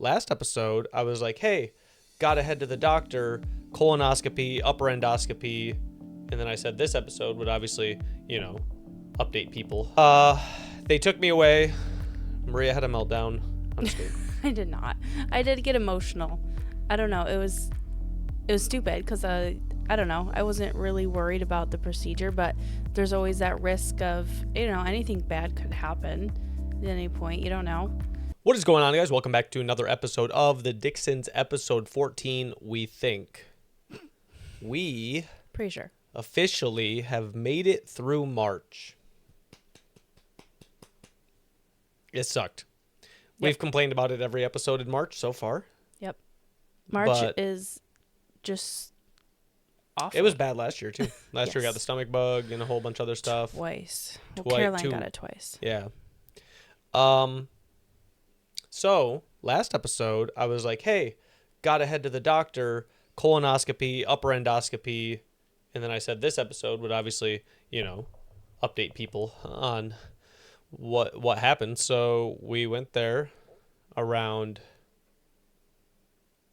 last episode, I was like, hey, gotta head to the doctor, colonoscopy, upper endoscopy. And then I said this episode would obviously, update people. They took me away. Maria had a meltdown. I'm just kidding. I did not. I did get emotional. I don't know. It was stupid because I don't know. I wasn't really worried about the procedure, but there's always that risk of, anything bad could happen at any point. You don't know. What is going on, guys? Welcome back to another episode of the Dicksons, episode 14, We Think. We Pretty sure. officially have made it through March. It sucked. We've complained about it every episode in March so far. Yep. March is just awful. It was bad last year, too. Last year we got Yes. the stomach bug and a whole bunch of other stuff. Twice. Well, Caroline got it twice. Yeah. So, last episode, I was like, hey, gotta head to the doctor, colonoscopy, upper endoscopy. And then I said this episode would obviously, update people on what happened. So we went there around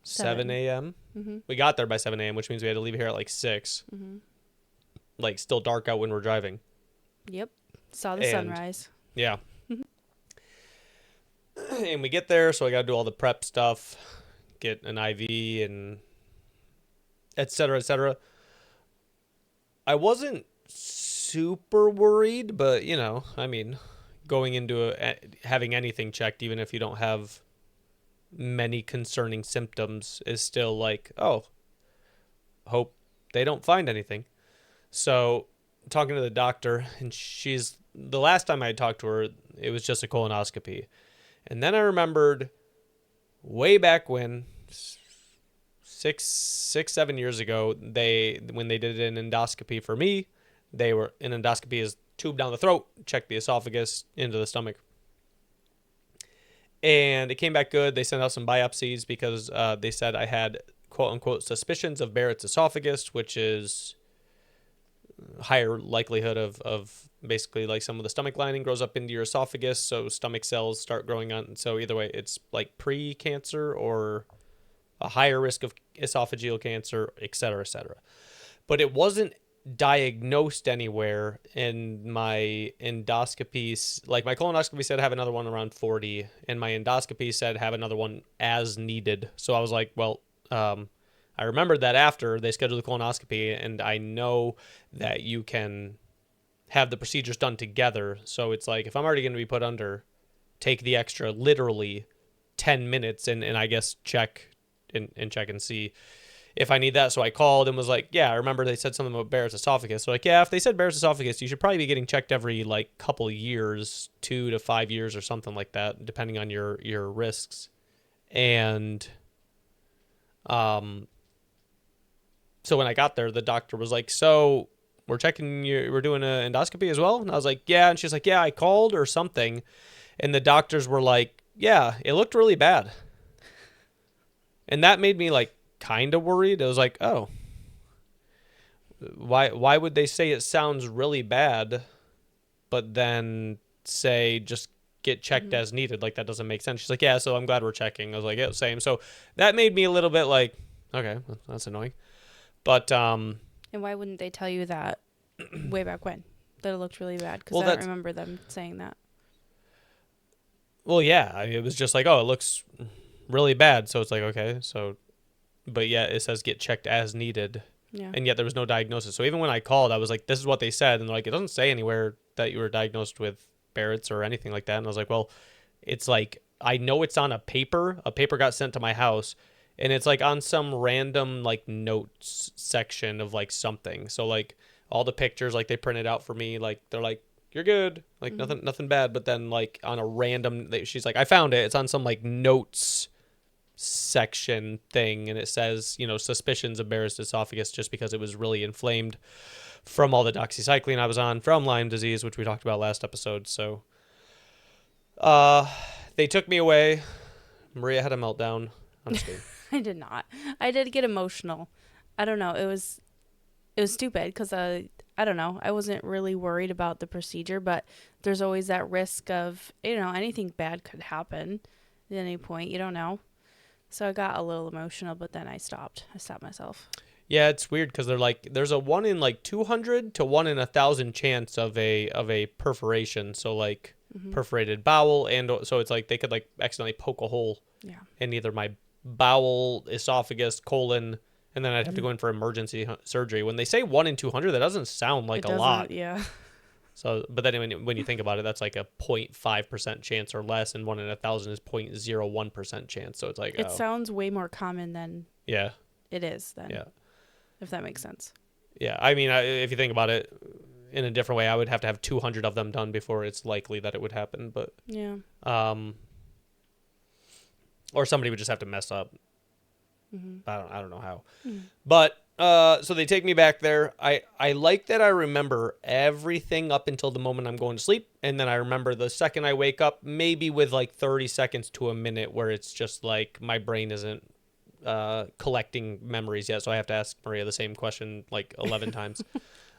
7 a.m. Mm-hmm. We got there by 7 a.m., which means we had to leave here at like 6. Mm-hmm. Like, still dark out when we're driving. Yep. Saw the sunrise. Yeah. And we get there, so I got to do all the prep stuff, get an IV and et cetera, et cetera. I wasn't super worried, but, going into having anything checked, even if you don't have many concerning symptoms, is still like, oh, hope they don't find anything. So talking to the doctor, and the last time I talked to her, it was just a colonoscopy. And then I remembered way back when, 7 years ago, when they did an endoscopy for me, an endoscopy is tube down the throat, check the esophagus into the stomach. And it came back good. They sent out some biopsies because they said I had quote unquote suspicions of Barrett's esophagus, which is higher likelihood of basically like some of the stomach lining grows up into your esophagus, so stomach cells start growing on. So either way, it's like pre-cancer or a higher risk of esophageal cancer, et cetera, et cetera. But it wasn't diagnosed anywhere in my endoscopies. Like my colonoscopy said have another one around 40, and my endoscopy said have another one as needed. So I was like, well, I remembered that after they scheduled the colonoscopy, and I know that you can have the procedures done together. So it's like, if I'm already going to be put under, take the extra literally 10 minutes and I guess check and see if I need that. So I called and was like, yeah, I remember they said something about Barrett's esophagus. So like, yeah, if they said Barrett's esophagus, you should probably be getting checked every like couple years, 2 to 5 years or something like that, depending on your risks. And, so when I got there, the doctor was like, so we're doing an endoscopy as well? And I was like, yeah. And she's like, yeah, I called or something. And the doctors were like, yeah, it looked really bad. And that made me like kind of worried. It was like, oh, why would they say it sounds really bad, but then say just get checked as needed? Like, that doesn't make sense. She's like, yeah, so I'm glad we're checking. I was like, yeah, same. So that made me a little bit like, okay, that's annoying. But And why wouldn't they tell you that way back when? That it looked really bad? Because I don't remember them saying that. Well, yeah. It was just like, oh, it looks really bad. So it's like, okay. So, but yeah, it says get checked as needed. Yeah. And yet there was no diagnosis. So even when I called, I was like, this is what they said. And they're like, it doesn't say anywhere that you were diagnosed with Barrett's or anything like that. And I was like, well, it's like, I know it's on a paper. A paper got sent to my house. And it's like on some random like notes section of like something. So like all the pictures like they printed out for me, like they're like, you're good, like nothing bad. But then like on a random, she's like, I found it. It's on some like notes section thing, and it says, suspicions of Barrett's esophagus just because it was really inflamed from all the doxycycline I was on from Lyme disease, which we talked about last episode. So they took me away. Maria had a meltdown. I'm just kidding. I did not. I did get emotional. I don't know. It was stupid because I don't know. I wasn't really worried about the procedure, but there's always that risk of, anything bad could happen at any point. You don't know. So I got a little emotional, but then I stopped. I stopped myself. Yeah, it's weird because they're like, there's a 1 in like 200 to 1 in 1,000 chance of a perforation. So like perforated bowel, and so it's like they could like accidentally poke a hole in either my bowel, esophagus, colon, and then I'd have to go in for emergency surgery. When they say 1 in 200, that doesn't sound like a lot. Yeah. So, but then when you think about it, that's like a 0.5% chance or less, and 1 in 1,000 is 0.01% chance. So it's like, it sounds way more common than it is then. Yeah. If that makes sense. Yeah. I mean, if you think about it in a different way, I would have to have 200 of them done before it's likely that it would happen. But, or somebody would just have to mess up. I don't know how. But, so they take me back there. I like that I remember everything up until the moment I'm going to sleep. And then I remember the second I wake up, maybe with like 30 seconds to a minute where it's just like my brain isn't collecting memories yet. So I have to ask Maria the same question like 11 times.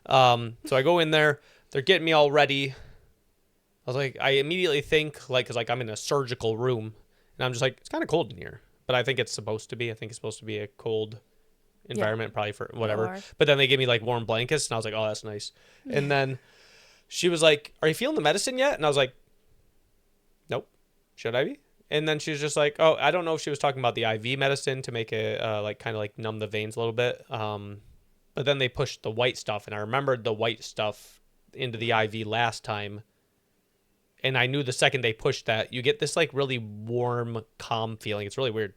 So I go in there, they're getting me all ready. I was like, I immediately think like, cause like I'm in a surgical room and I'm just like, it's kind of cold in here, but I think it's supposed to be, a cold environment probably for whatever. But then they give me like warm blankets and I was like, oh, that's nice. And then she was like, are you feeling the medicine yet? And I was like, nope. Should I be? And then she was just like, oh, I don't know if she was talking about the IV medicine to make it like kind of like numb the veins a little bit. But then they pushed the white stuff, and I remembered the white stuff into the IV last time. And I knew the second they pushed that, you get this like really warm, calm feeling. It's really weird.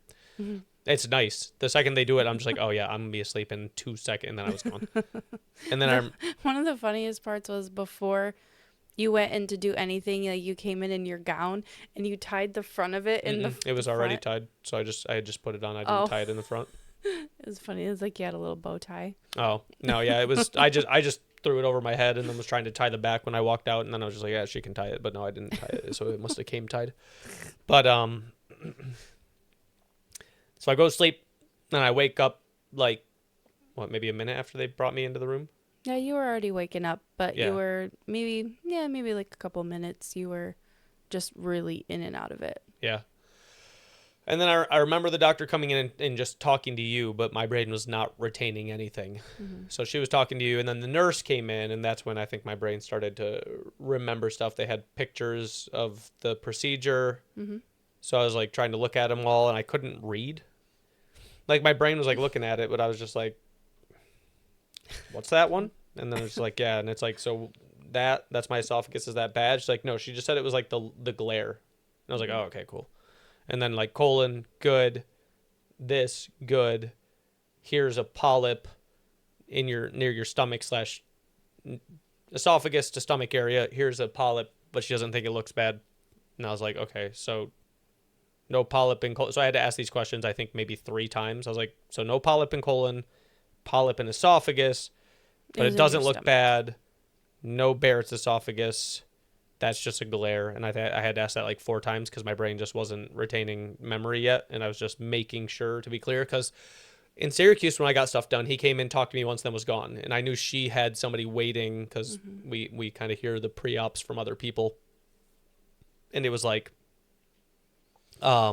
It's nice. The second they do it, I'm just like, oh yeah, I'm gonna be asleep in 2 seconds, and then I was gone. And then one of the funniest parts was before you went in to do anything, like you came in your gown and you tied the front of it in it was already tied, so I had just put it on. I didn't tie it in the front. It was funny. It was like you had a little bow tie. Oh no, yeah, it was. I just threw it over my head and then was trying to tie the back when I walked out, and then I was just like, yeah, she can tie it, but no, I didn't tie it, so it must have came tied. But so I go to sleep, and I wake up like maybe a minute after they brought me into the room. Yeah, you were already waking up, but you were maybe like a couple minutes. You were just really in and out of it. Yeah. And then I remember the doctor coming in and just talking to you, but my brain was not retaining anything. So she was talking to you, and then the nurse came in, and that's when I think my brain started to remember stuff. They had pictures of the procedure. So I was like trying to look at them all, and I couldn't read. Like my brain was like looking at it, but I was just like, what's that one? And then it's like, yeah. And it's like, so that's my esophagus. Is that bad? She's like, no, she just said it was like the glare. And I was like, oh, okay, cool. And then like colon, good. This, good. Here's a polyp in near your stomach / esophagus to stomach area. Here's a polyp, but she doesn't think it looks bad. And I was like, okay, so no polyp in colon. So I had to ask these questions, I think maybe 3 times. I was like, so no polyp in colon, polyp in esophagus, but it doesn't look bad. No Barrett's esophagus. That's just a glare. And I had to ask that like 4 times because my brain just wasn't retaining memory yet. And I was just making sure to be clear, because in Syracuse, when I got stuff done, he came in, talked to me once, then was gone. And I knew she had somebody waiting because we kind of hear the pre-ops from other people. And it was like, I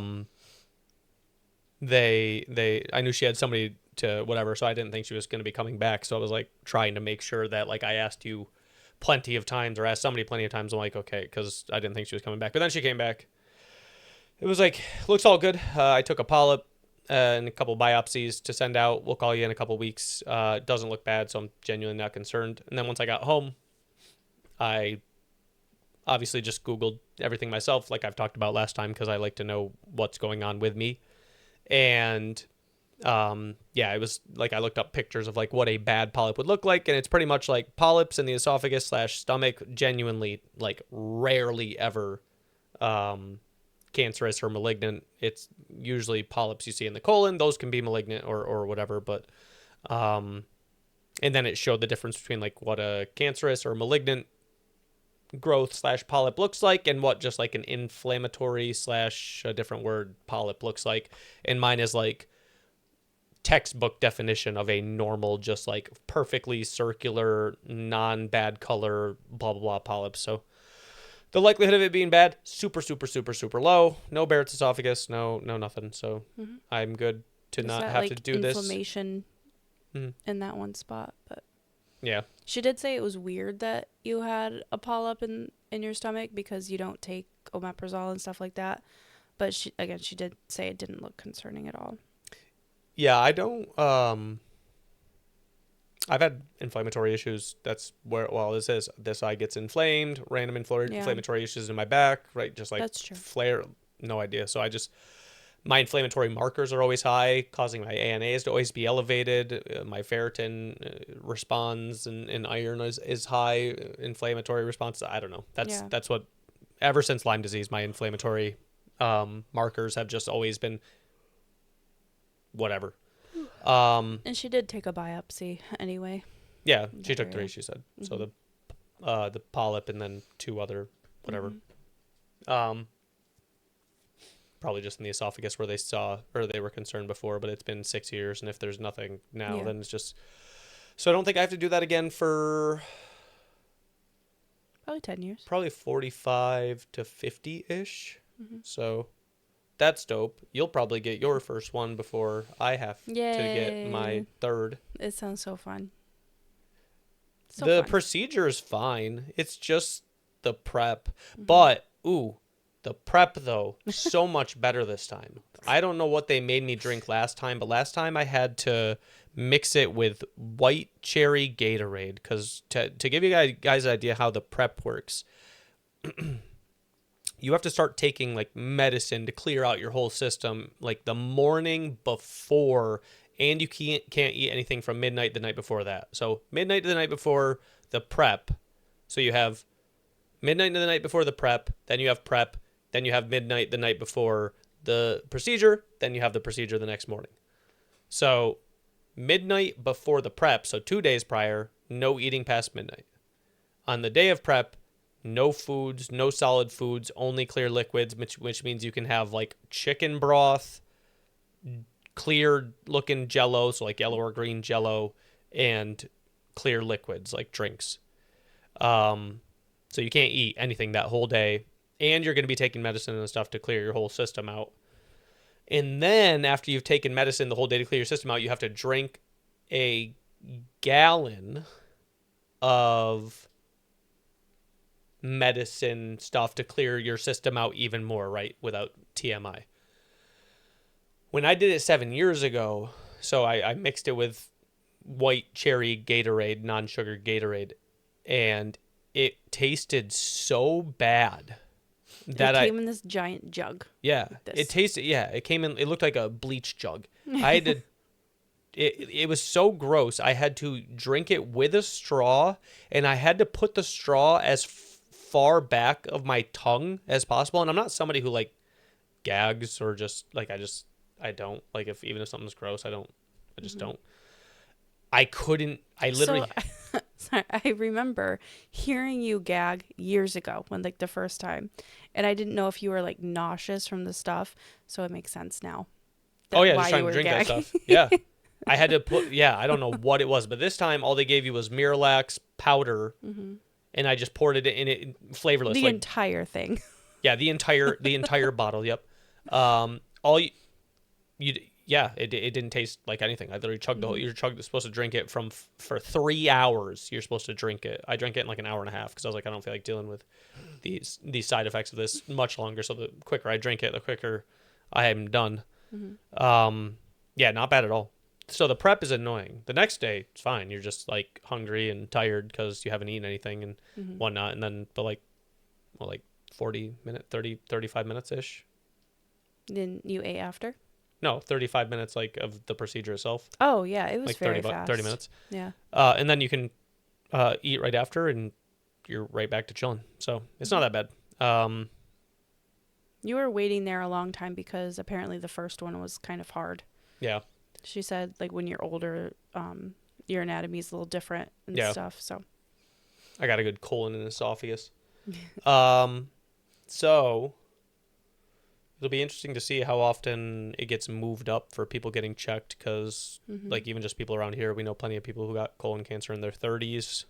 knew she had somebody to whatever, so I didn't think she was going to be coming back. So I was like trying to make sure that like I asked you plenty of times, or asked somebody plenty of times. I'm like, okay, because I didn't think she was coming back. But then she came back. It was like, looks all good. I took a polyp and a couple biopsies to send out. We'll call you in a couple weeks. It doesn't look bad, so I'm genuinely not concerned. And then once I got home, I obviously just Googled everything myself, like I've talked about last time, because I like to know what's going on with me. And it was like I looked up pictures of like what a bad polyp would look like, and it's pretty much like polyps in the esophagus / stomach, genuinely like rarely ever cancerous or malignant. It's usually polyps you see in the colon. Those can be malignant or whatever, but and then it showed the difference between like what a cancerous or malignant growth / polyp looks like, and what just like an inflammatory / a different word polyp looks like. And mine is like textbook definition of a normal, just like perfectly circular, non-bad color, blah blah blah polyp. So The likelihood of it being bad, super, super, super, super low. No Barrett's esophagus, no nothing. So I'm good to not have to do this. Inflammation in that one spot, but yeah. She did say it was weird that you had a polyp in your stomach because you don't take omeprazole and stuff like that. But she did say it didn't look concerning at all. Yeah, I don't. I've had inflammatory issues. That's where this eye gets inflamed. Random inflammatory issues in my back, right? Just like That's true. flare. No idea. So my inflammatory markers are always high, causing my ANAs to always be elevated. My ferritin responds and iron is high. Inflammatory response. I don't know. That's what. Ever since Lyme disease, my inflammatory markers have just always been whatever. And she did take a biopsy anyway. Yeah, she took 3. She said so. The polyp and then 2 other whatever. Probably just in the esophagus where they were concerned before, but it's been 6 years, and if there's nothing now, then it's just. So I don't think I have to do that again for. Probably 10 years. Probably 45 to 50-ish. So that's dope. You'll probably get your first one before I have to get my third. It sounds so fun. The procedure is fine. It's just the prep. But, the prep, though, so much better this time. I don't know what they made me drink last time, but last time I had to mix it with white cherry Gatorade. Because to give you guys an idea how the prep works, you have to start taking like medicine to clear out your whole system like the morning before, and you can't eat anything from midnight the night before that. So midnight to the night before the prep. So you have midnight to the night before the prep, then you have prep, then you have midnight the night before the procedure, then you have the procedure the next morning. So midnight before the prep, so 2 days prior, no eating past midnight. On the day of prep, no foods, no solid foods, only clear liquids, which means you can have like chicken broth, clear looking jello, so like yellow or green jello, and clear liquids like drinks. So you can't eat anything that whole day, and you're going to be taking medicine and stuff to clear your whole system out. And then after you've taken medicine the whole day to clear your system out, you have to drink a gallon of medicine stuff to clear your system out even more, right? Without TMI. When I did it 7 years ago, so I mixed it with white cherry Gatorade, non-sugar Gatorade, and it tasted so bad that it came in this giant jug. Yeah, like this. It tasted. Yeah, it came in. It looked like a bleach jug. I had to. It was so gross. I had to drink it with a straw, and I had to put the straw as far back of my tongue as possible. And I'm not somebody who like gags or just like I don't like even if something's gross, I just don't. I couldn't. I literally. Sorry, I remember hearing you gag years ago when like the first time, and I didn't know if you were like nauseous from the stuff. So it makes sense now. Oh yeah, just trying to drink that stuff. Yeah, I had to put. Yeah, I don't know what it was, but this time all they gave you was Miralax powder, and I just poured it in it flavorless. The entire thing. Yeah, the entire bottle. Yep. It didn't taste like anything. I literally chugged the whole. You're supposed to drink it for 3 hours. You're supposed to drink it. I drank it in like an hour and a half because I was like, I don't feel like dealing with these side effects of this much longer. So the quicker I drink it, the quicker I am done. Yeah, not bad at all. So the prep is annoying. The next day, it's fine. You're just like hungry and tired because you haven't eaten anything and whatnot. And then, but like 35 minutes ish. Then you ate after? No, 35 minutes like of the procedure itself. Oh yeah, it was like very fast. 30 minutes. Yeah. And then you can eat right after, and you're right back to chilling. So it's not that bad. You were waiting there a long time because apparently the first one was kind of hard. Yeah. She said like when you're older, your anatomy is a little different and stuff. So I got a good colon and esophagus. So it'll be interesting to see how often it gets moved up for people getting checked because, like, even just people around here, we know plenty of people who got colon cancer in their 30s.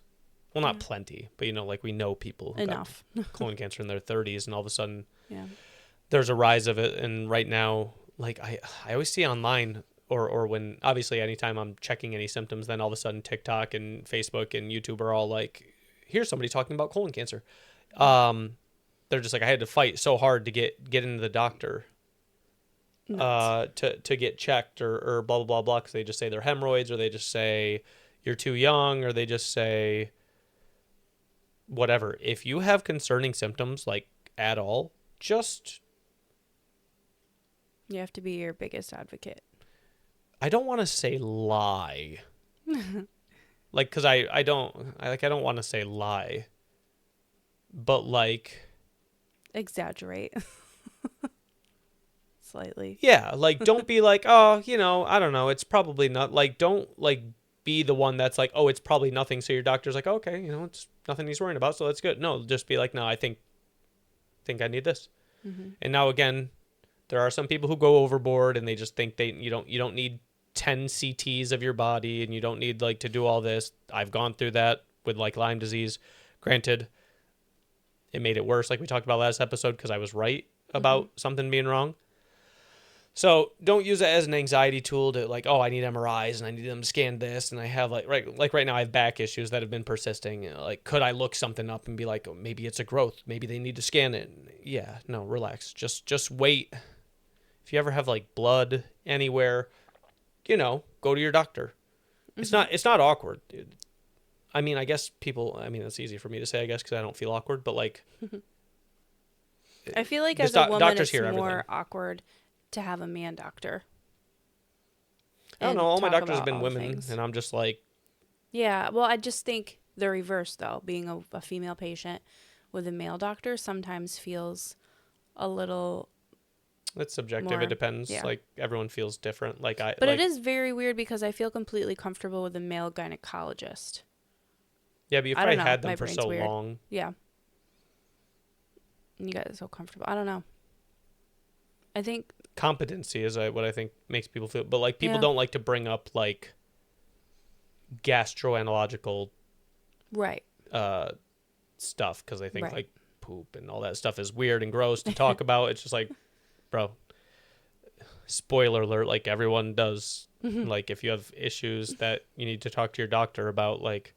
well, not plenty, but like we know people who Enough. got colon cancer in their 30s, and all of a sudden Yeah. there's a rise of it. And right now, like I always see online, or when obviously anytime I'm checking any symptoms, then all of a sudden TikTok and Facebook and YouTube are all like, here's somebody talking about colon cancer. They're just like, I had to fight so hard to get into the doctor to get checked or blah, blah, blah, blah. Cause they just say they're hemorrhoids, or they just say you're too young, or they just say whatever. If you have concerning symptoms, like at all, just, You have to be your biggest advocate. I don't want to say lie. Like, cause I don't want to say lie, but like, Exaggerate. Slightly. yeah, like don't be like, oh, I don't know, it's probably not, like, don't like be the one that's like, oh, it's probably nothing, so your doctor's like, okay, it's nothing he's worrying about, so that's good. No, just be like, no, I think I need this. Mm-hmm. And now again, there are some people who go overboard and they just think you don't need 10 CTs of your body, and you don't need like to do all this. I've gone through that with like Lyme disease. Granted, it made it worse, like we talked about last episode, because I was right about something being wrong. So don't use it as an anxiety tool to like, oh, I need MRIs and I need them to scan this, and I have like right now I have back issues that have been persisting. Like, could I look something up and be like, oh, maybe it's a growth, maybe they need to scan it? Yeah, no, relax. Just wait. If you ever have like blood anywhere, go to your doctor. Mm-hmm. It's not awkward. I mean, I guess it's easy for me to say, I guess, because I don't feel awkward, but like, I feel like as a woman, it's more everything. awkward to have a man doctor. I don't know. All my doctors have been women, and I'm just like... Yeah, well, I just think the reverse, though. Being a female patient with a male doctor sometimes feels a little... It's subjective. More, it depends. yeah. Like, everyone feels different. But it is very weird because I feel completely comfortable with a male gynecologist. Yeah, but you've probably had them for so weird. long. Yeah. You guys are so comfortable. I don't know. I think... Competency is what I think makes people feel... But, like, people don't like to bring up, like, gastroenterological... Right. Stuff, because they think, like, poop and all that stuff is weird and gross to talk about. It's just like, bro, spoiler alert, like, everyone does. Like, if you have issues that you need to talk to your doctor about, like...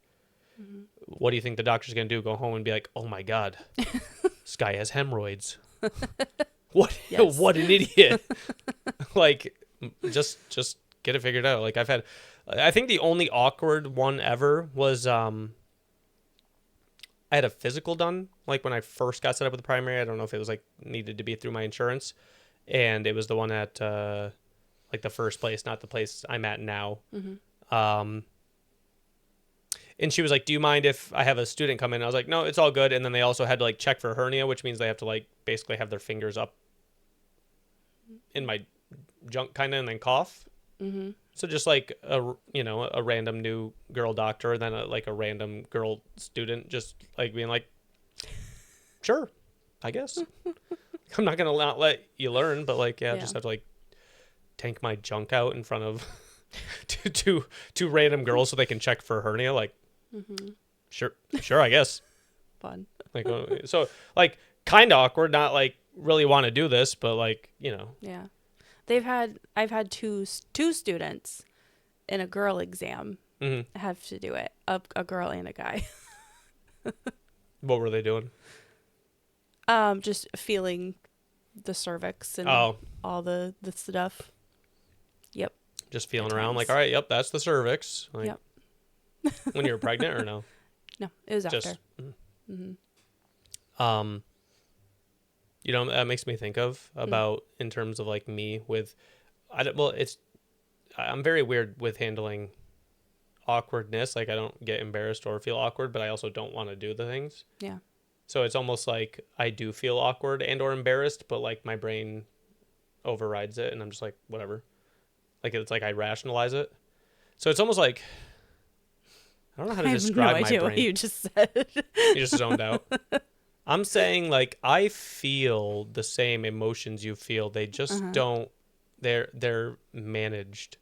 What do you think the doctor's going to do? Go home and be like, oh, my God, this guy has hemorrhoids. What? Yes. What an idiot. Like, just get it figured out. Like, I think the only awkward one ever was I had a physical done, like, when I first got set up with the primary. I don't know if it was, like, needed to be through my insurance. And it was the one at, like, the first place, not the place I'm at now. And she was like, do you mind if I have a student come in? I was like, no, it's all good. And then they also had to like check for hernia, which means they have to like basically have their fingers up in my junk kind of, and then cough. So just like a random new girl doctor, and then a random girl student, just like being like, sure, I guess. I'm not going to not let you learn, but like, yeah, just have to like tank my junk out in front of two random girls so they can check for hernia. Like, sure, I guess. Fun. Like, so like kind of awkward, not like really want to do this, but like, Yeah. I've had two students in a girl exam have to do it. A girl and a guy. What were they doing? Just feeling the cervix and all the stuff. Yep. Just feeling around like, all right, yep, that's the cervix. Like, yep. When you were pregnant or no? No, it was after. That makes me think of about in terms of like me with, I'm very weird with handling awkwardness. Like, I don't get embarrassed or feel awkward, but I also don't want to do the things. Yeah. So it's almost like I do feel awkward and or embarrassed, but like my brain overrides it, and I'm just like, whatever. Like, it's like I rationalize it. So it's almost like, I don't know how to describe my brain. I have no idea what you just said. You just zoned out. I'm saying, like, I feel the same emotions you feel. They just don't, they're managed.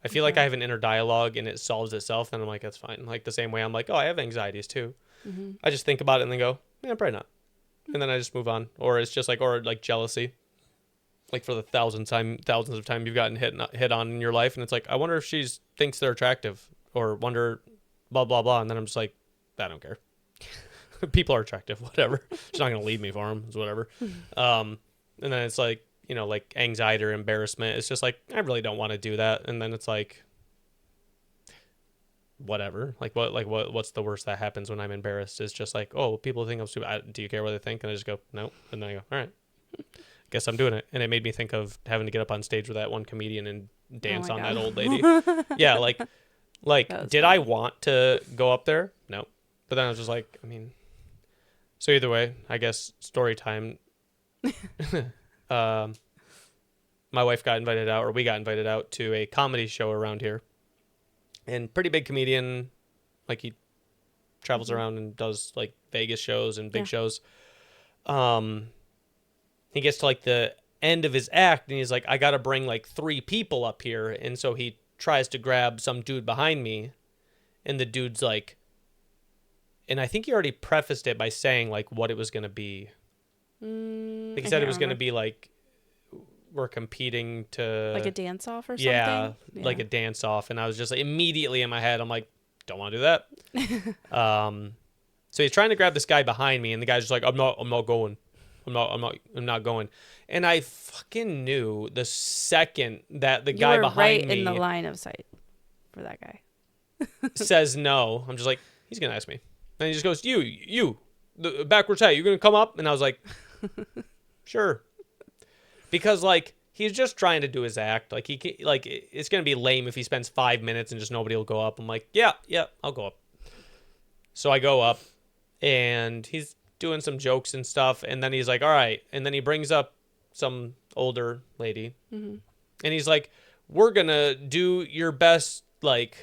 I feel like I have an inner dialogue and it solves itself, and I'm like, that's fine. Like the same way I'm like, oh, I have anxieties too. Mm-hmm. I just think about it and then go, yeah, probably not. And then I just move on. Or it's just like, or like jealousy. Like for the thousands of time you've gotten hit on in your life, and it's like, I wonder if she thinks they're attractive, or wonder blah blah blah, and then I'm just like, I don't care. People are attractive, whatever. She's not gonna leave me for them, it's whatever. And then it's like, you know, like anxiety or embarrassment. It's just like, I really don't want to do that, and then it's like, whatever. What's the worst that happens when I'm embarrassed? Is just like, oh, people think I'm stupid. Do you care what they think? And I just go, no, and then I go, all right. Guess I'm doing it. And it made me think of having to get up on stage with that one comedian and dance on that old lady. Yeah, like did I want to go up there? No. But then I was just like, I mean, so either way, I guess story time. My wife got invited out, or we got invited out to a comedy show around here. And pretty big comedian, like he travels around and does like Vegas shows and big shows. He gets to like the end of his act and he's like, I got to bring like 3 people up here. And so he tries to grab some dude behind me, and the dude's like, and I think he already prefaced it by saying like what it was going to be. Like he said it was going to be like, we're competing to like a dance off or something. Yeah, like a dance off. And I was just like, immediately in my head, I'm like, don't want to do that. So he's trying to grab this guy behind me, and the guy's just like, I'm not going. I'm not going. And I fucking knew the second that the guy behind me in the line of sight for that guy says no, I'm just like, he's gonna ask me. And he just goes, you, the backwards hat, you gonna come up? And I was like, sure. Because like he's just trying to do his act. Like it's gonna be lame if he spends 5 minutes and just nobody will go up. I'm like, yeah, I'll go up. So I go up, and he's doing some jokes and stuff, and then he's like, all right, and then he brings up some older lady, and he's like, we're gonna do your best like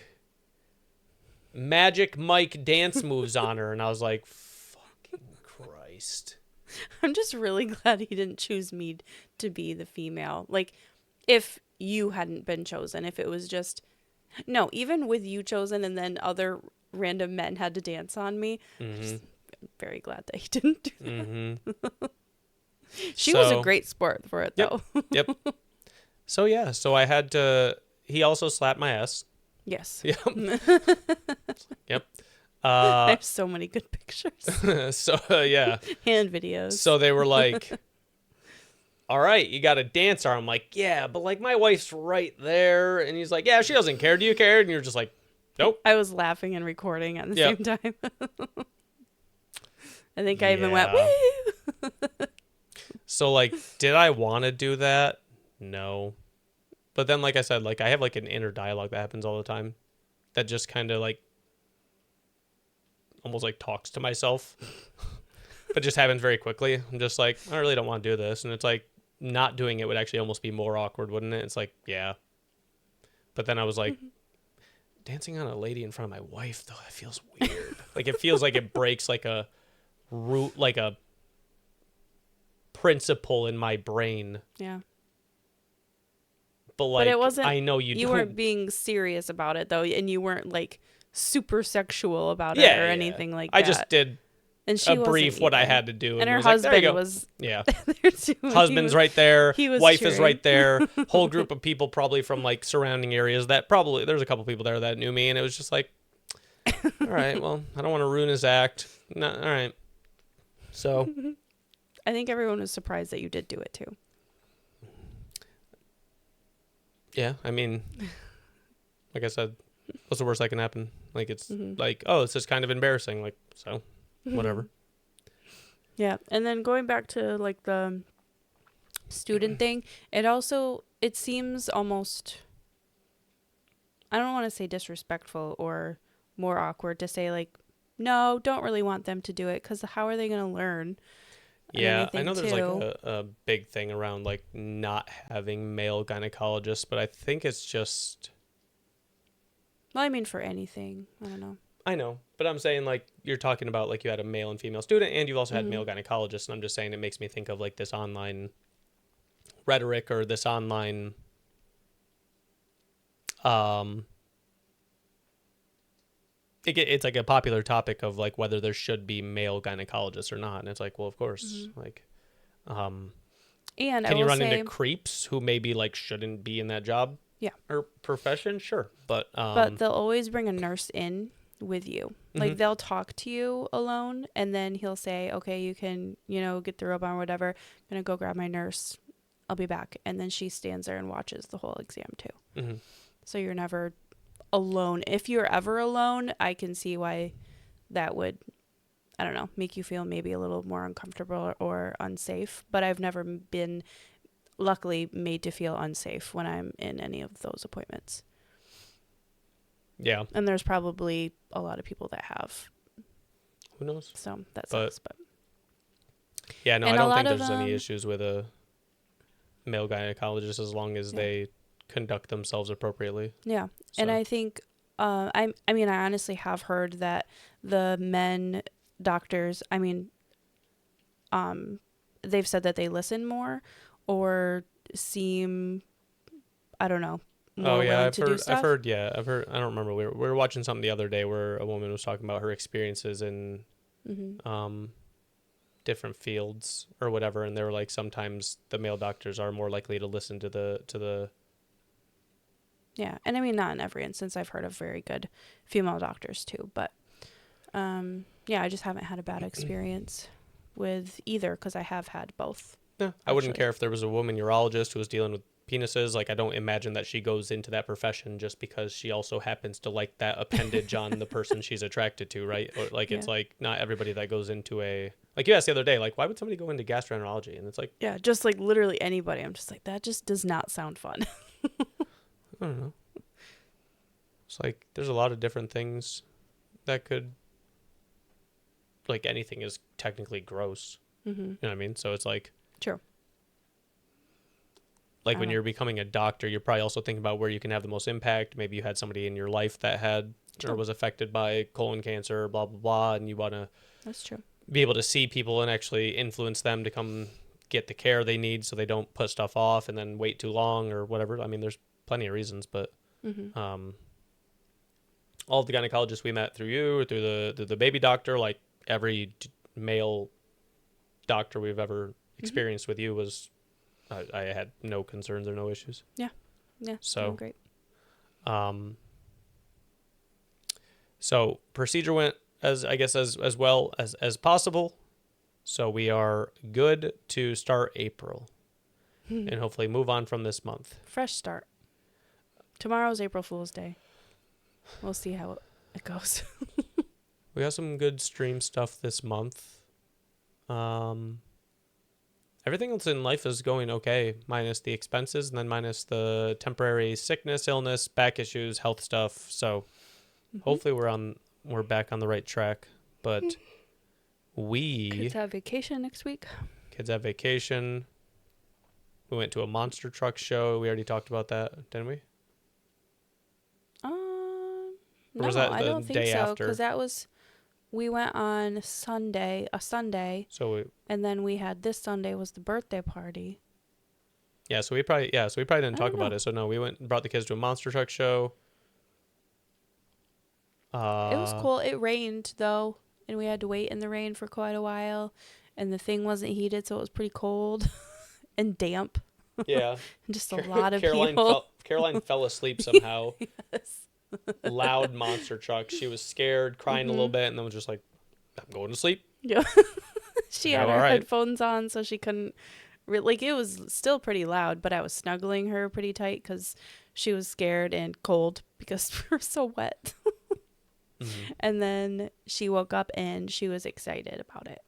Magic Mike dance moves on her. And I was like, fucking Christ. I'm just really glad he didn't choose me to be the female. Like, if you hadn't been chosen, if it was just, no, even with you chosen and then other random men had to dance on me, I'm just very glad that he didn't do that. She was a great sport for it, though. Yep. So, yeah. So I had to, he also slapped my ass. Yes. Yep. Yep. I have so many good pictures. So, yeah. And videos. So they were like, all right, you got to dance her. I'm like, yeah, but like my wife's right there. And he's like, yeah, she doesn't care. Do you care? And you're just like, nope. I was laughing and recording at the same time. I think I even went, woo! So, like, did I want to do that? No. But then, like I said, like, I have, like, an inner dialogue that happens all the time that just kind of, like, almost, like, talks to myself. But just happens very quickly. I'm just like, I really don't want to do this. And it's like, not doing it would actually almost be more awkward, wouldn't it? It's like, yeah. But then I was like, dancing on a lady in front of my wife, though, it feels weird. Like, it feels like it breaks, like, a root, like a principle in my brain. Yeah. But like, it wasn't, I know you weren't being serious about it though, and you weren't like super sexual about it or anything like that. I just did and she a brief what I had to do, and her husband was there too. Husband's right there. Wife cheering. is right there. Whole group of people probably from like surrounding areas that probably there's a couple people there that knew me, and it was just like, all right, well, I don't want to ruin his act. No, all right. So I think everyone was surprised that you did do it too. Yeah, I mean, like I said, what's the worst that can happen? Like, it's like, oh, it's just kind of embarrassing. Like, so, whatever. Yeah, and then going back to, like, the student thing, it seems almost, I don't want to say disrespectful or more awkward to say, like, no, don't really want them to do it, because how are they going to learn? Yeah, I know there's like a big thing around like not having male gynecologists, but I think it's just. Well, I mean, for anything, I don't know. I know, but I'm saying like you're talking about like you had a male and female student, and you've also had male gynecologists, and I'm just saying it makes me think of like this online rhetoric or this online it's like a popular topic of like whether there should be male gynecologists or not, and it's like, well, of course, like, And can you run into creeps who maybe like shouldn't be in that job? Yeah. Or profession, sure, but they'll always bring a nurse in with you. Like they'll talk to you alone, and then he'll say, okay, you can, get the robe on or whatever. I'm gonna go grab my nurse. I'll be back. And then she stands there and watches the whole exam too. So you're never alone. If you're ever alone, I can see why that would, I don't know, make you feel maybe a little more uncomfortable or unsafe. But I've never been, luckily, made to feel unsafe when I'm in any of those appointments. Yeah. And there's probably a lot of people that have. Who knows? So that sucks. But yeah, no, I don't think there's any issues with a male gynecologist as long as they conduct themselves appropriately. Yeah. So. And I think, I honestly have heard that the men doctors, they've said that they listen more or seem, I don't know, more willing to do stuff. I've heard. I don't remember. We were watching something the other day where a woman was talking about her experiences in different fields or whatever, and they were like, sometimes the male doctors are more likely to listen to the. Yeah, and not in every instance. I've heard of very good female doctors too, but I just haven't had a bad experience with either because I have had both. Yeah, I wouldn't care if there was a woman urologist who was dealing with penises. Like, I don't imagine that she goes into that profession just because she also happens to like that appendage on the person she's attracted to, right? Or, like, it's like not everybody that goes into a, like you asked the other day, like, why would somebody go into gastroenterology? And it's like, yeah, just like literally anybody. I'm just like, that just does not sound fun. I don't know. It's like there's a lot of different things that could, like, anything is technically gross. You know what I mean? So it's like, true. Like when you're becoming a doctor, you're probably also thinking about where you can have the most impact. Maybe you had somebody in your life that had or was affected by colon cancer, blah, blah, blah. And you want to That's true. Be able to see people and actually influence them to come get the care they need so they don't put stuff off and then wait too long or whatever. I mean, there's plenty of reasons, but all of the gynecologists we met through you or through the baby doctor, like every male doctor we've ever experienced with you was, I had no concerns or no issues. Yeah. So great. So procedure went as well as possible. So we are good to start April and hopefully move on from this month. Fresh start. Tomorrow's April Fool's Day. We'll see how it goes. We got some good stream stuff this month. Everything else in life is going okay, minus the expenses and then minus the temporary sickness, illness, back issues, health stuff. So hopefully we're back on the right track. But kids have vacation next week. Kids have vacation. We went to a monster truck show. We already talked about that, didn't we? No, was that I don't think so. Because we went on a Sunday. And then we had this Sunday was the birthday party. Yeah, so we probably didn't talk about it. So no, we went and brought the kids to a monster truck show. It was cool. It rained though, and we had to wait in the rain for quite a while, and the thing wasn't heated, so it was pretty cold and damp. Yeah. And just a lot of people. Caroline fell asleep somehow. Yes. Loud monster truck. She was scared, crying a little bit, and then was just like, I'm going to sleep. Yeah. She had her headphones on, so she couldn't it was still pretty loud, but I was snuggling her pretty tight because she was scared and cold because we were so wet. And then she woke up and she was excited about it.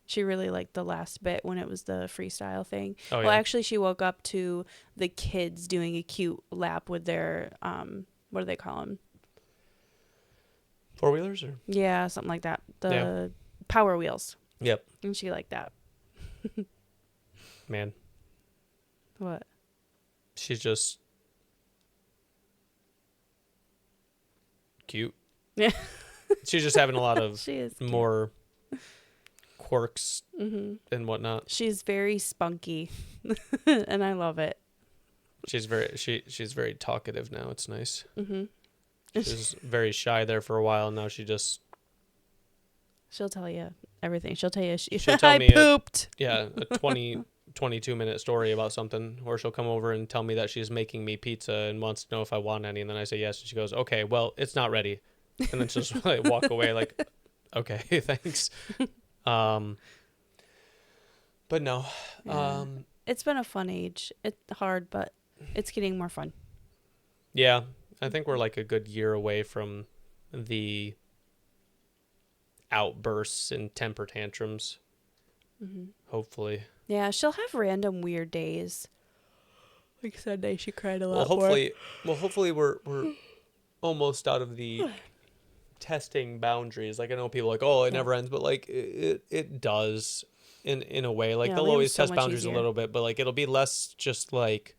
She really liked the last bit when it was the freestyle thing. Oh, well, actually, she woke up to the kids doing a cute lap with their, what do they call them? Four-wheelers? Or? Yeah, something like that. The Power Wheels. Yep. And she liked that. Man. What? She's just cute. Yeah. She's just having a lot of she is more quirks and whatnot. She's very spunky, and I love it. She's very talkative now. It's nice. Mm-hmm. She was very shy there for a while. Now she'll tell you everything. She'll tell you she'll tell I me pooped. a 22-minute story about something, or she'll come over and tell me that she's making me pizza and wants to know if I want any, and then I say yes, and she goes, okay, well, it's not ready, and then she'll just like walk away like, okay, thanks. But no, Yeah. It's been a fun age. It's hard, but it's getting more fun. yeah, I think we're like a good year away from the outbursts and temper tantrums. Mm-hmm. Hopefully. Yeah, she'll have random weird days. Like Sunday, she cried a lot Hopefully we're almost out of the testing boundaries. Like I know people are like, oh, it never ends, but like it does in a way. Like they'll always test boundaries a little bit, but like it'll be less just like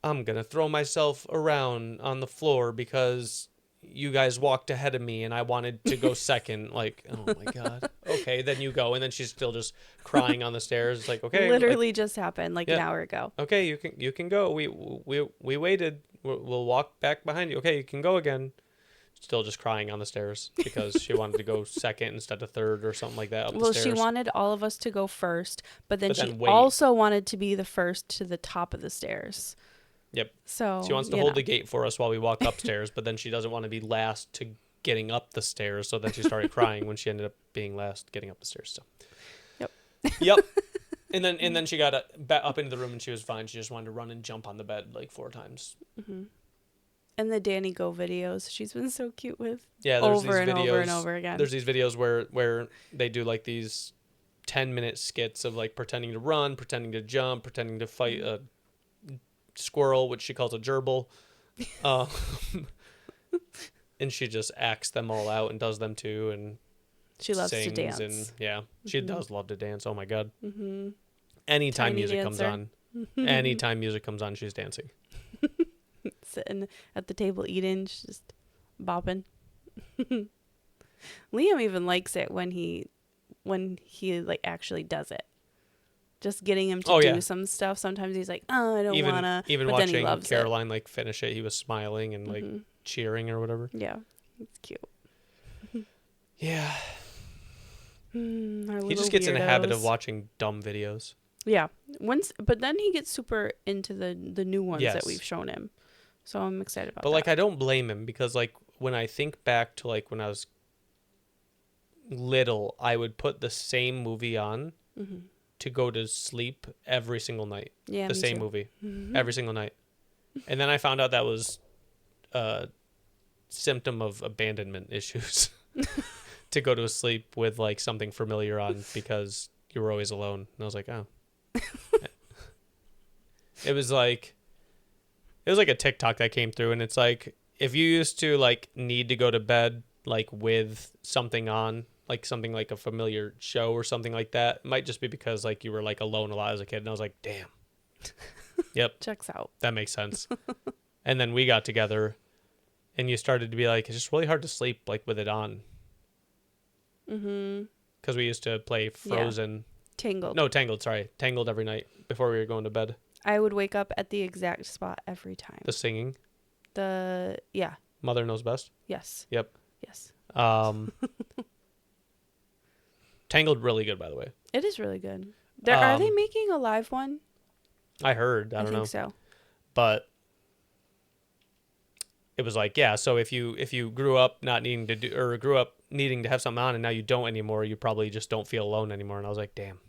I'm gonna throw myself around on the floor because you guys walked ahead of me and I wanted to go second. Like, oh my God. Okay, then you go. And then she's still just crying on the stairs. It's like, okay. Literally just happened like an hour ago. Okay, you can go. We waited. We'll walk back behind you. Okay, you can go again. Still just crying on the stairs because she wanted to go second instead of third or something like that up the stairs. Well, she wanted all of us to go first, but then she also wanted to be the first to the top of the stairs. Yep. So she wants to hold the gate for us while we walk upstairs, but then she doesn't want to be last to getting up the stairs. So then she started crying when she ended up being last getting up the stairs. So. Yep. And then she got up into the room and she was fine. She just wanted to run and jump on the bed like 4 times. Mm-hmm. And the Danny Go videos, she's been so cute with. Yeah, there's over these and videos, over and over again. There's these videos where they do like these 10-minute skits of like pretending to run, pretending to jump, pretending to fight a squirrel, which she calls a gerbil, and she just acts them all out and does them too, and she loves to dance. And she does love to dance. Oh my God. Mm-hmm. Anytime Tiny music dancer. comes on, anytime music comes on, she's dancing. Sitting at the table eating, she's just bopping. Liam even likes it when he like actually does it. Just getting him to do some stuff. Sometimes he's like, "Oh, I don't wanna." Even but watching then he loves Caroline like finish it, he was smiling and like cheering or whatever. Yeah, it's cute. Yeah. He just gets in a habit of watching dumb videos. Yeah. But then he gets super into the new ones that we've shown him. So I'm excited about that. But like I don't blame him because like when I think back to like when I was little, I would put the same movie on to go to sleep every single night. Yeah, the same movie every single night. And then I found out that was a symptom of abandonment issues to go to sleep with like something familiar on because you were always alone. And I was like, oh. It was like a TikTok that came through, and it's like if you used to like need to go to bed like with something on, like something like a familiar show or something like that, it might just be because like you were like alone a lot as a kid. And I was like, damn. Yep. Checks out. That makes sense. And then we got together and you started to be like, it's just really hard to sleep like with it on. Mm-hmm. Because we used to play Frozen. Tangled. No, Tangled, sorry. Tangled every night before we were going to bed. I would wake up at the exact spot every time. The singing. Yeah. Mother Knows Best. Yes. Yep. Yes. Tangled, really good, by the way. It is really good. Are they making a live one? I heard. I don't know. I think so. But it was like, yeah. So if you grew up not needing to do, or grew up needing to have something on, and now you don't anymore, you probably just don't feel alone anymore. And I was like, damn.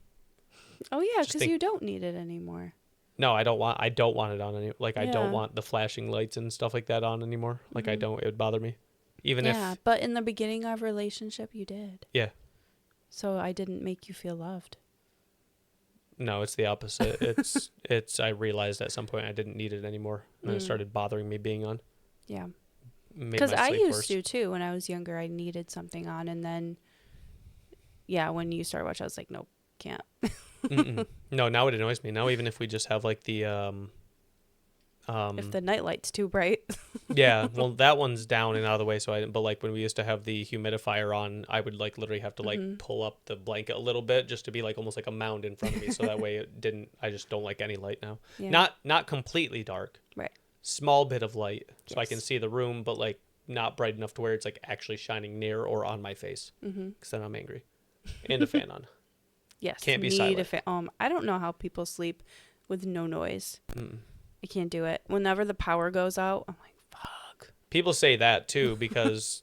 Oh yeah, because you don't need it anymore. No, I don't want it on any. Like I don't want the flashing lights and stuff like that on anymore. Like I don't. It would bother me. Even if. Yeah, but in the beginning of our relationship, you did. Yeah. So I didn't make you feel loved. No, it's the opposite. It's I realized at some point I didn't need it anymore, and it started bothering me being on. Yeah. Because I used to too when I was younger. I needed something on, and then, when you started watching, I was like, nope, can't. No, now it annoys me. Now even if we just have like the If the night light's too bright. Yeah, well, that one's down and out of the way, but like when we used to have the humidifier on, I would like literally have to like pull up the blanket a little bit just to be like almost like a mound in front of me, so that way I just don't like any light now. Yeah. Not completely dark. Right. Small bit of light so I can Yes. see the room, but like not bright enough to where it's like actually shining near or on my face. Because then I'm angry. And a fan on. Yes. Can't be need silent. I don't know how people sleep with no noise. Mm. I can't do it. Whenever the power goes out, I'm like, fuck. People say that too because,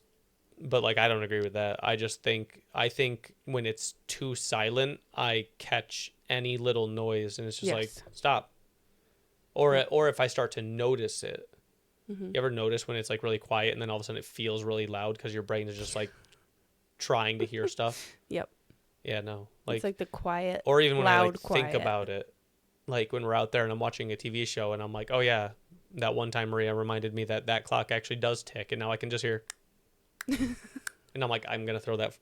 but like I don't agree with that. I think when it's too silent, I catch any little noise and it's just like Yes. stop. Or if I start to notice it. You ever notice when it's like really quiet and then all of a sudden it feels really loud because your brain is just like trying to hear stuff? Yep. Yeah, no. It's like the quiet, or even when I loud like quiet. think about it, like when we're out there and I'm watching a TV show and I'm like, oh yeah, that one time Maria reminded me that clock actually does tick, and now I can just hear. And I'm like, I'm gonna throw that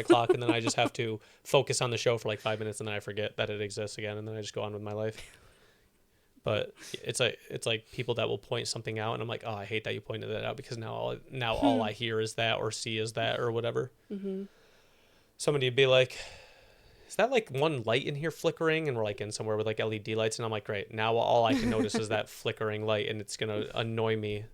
clock, and then I just have to focus on the show for like 5 minutes, and then I forget that it exists again, and then I just go on with my life. But it's like people that will point something out, and I'm like, oh, I hate that you pointed that out because now all I hear is that or see is that or whatever. Somebody would be like, is that like one light in here flickering? And we're like in somewhere with like LED lights, and I'm like, great, now all I can notice is that flickering light, and it's gonna annoy me.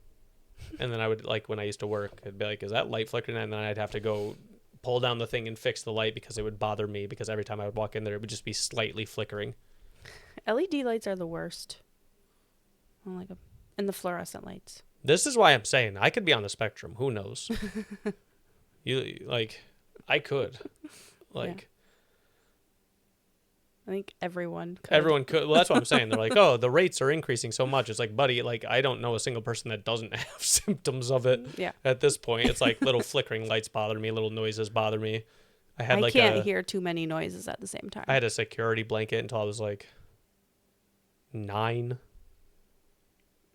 And then I would, like, when I used to work, I'd be like, is that light flickering? And then I'd have to go pull down the thing and fix the light because it would bother me, because every time I would walk in there it would just be slightly flickering. LED lights are the worst. I don't like them. And the fluorescent lights. This is why I'm saying I could be on the spectrum. Who knows? I could. Like, I think everyone could. everyone could. Well, that's what I'm saying. They're like, oh, the rates are increasing so much. It's like, buddy, like, I don't know a single person that doesn't have symptoms of it. Yeah. At this point, it's like little flickering lights bother me, little noises bother me. I can't hear too many noises at the same time. I had a security blanket until I was like 9.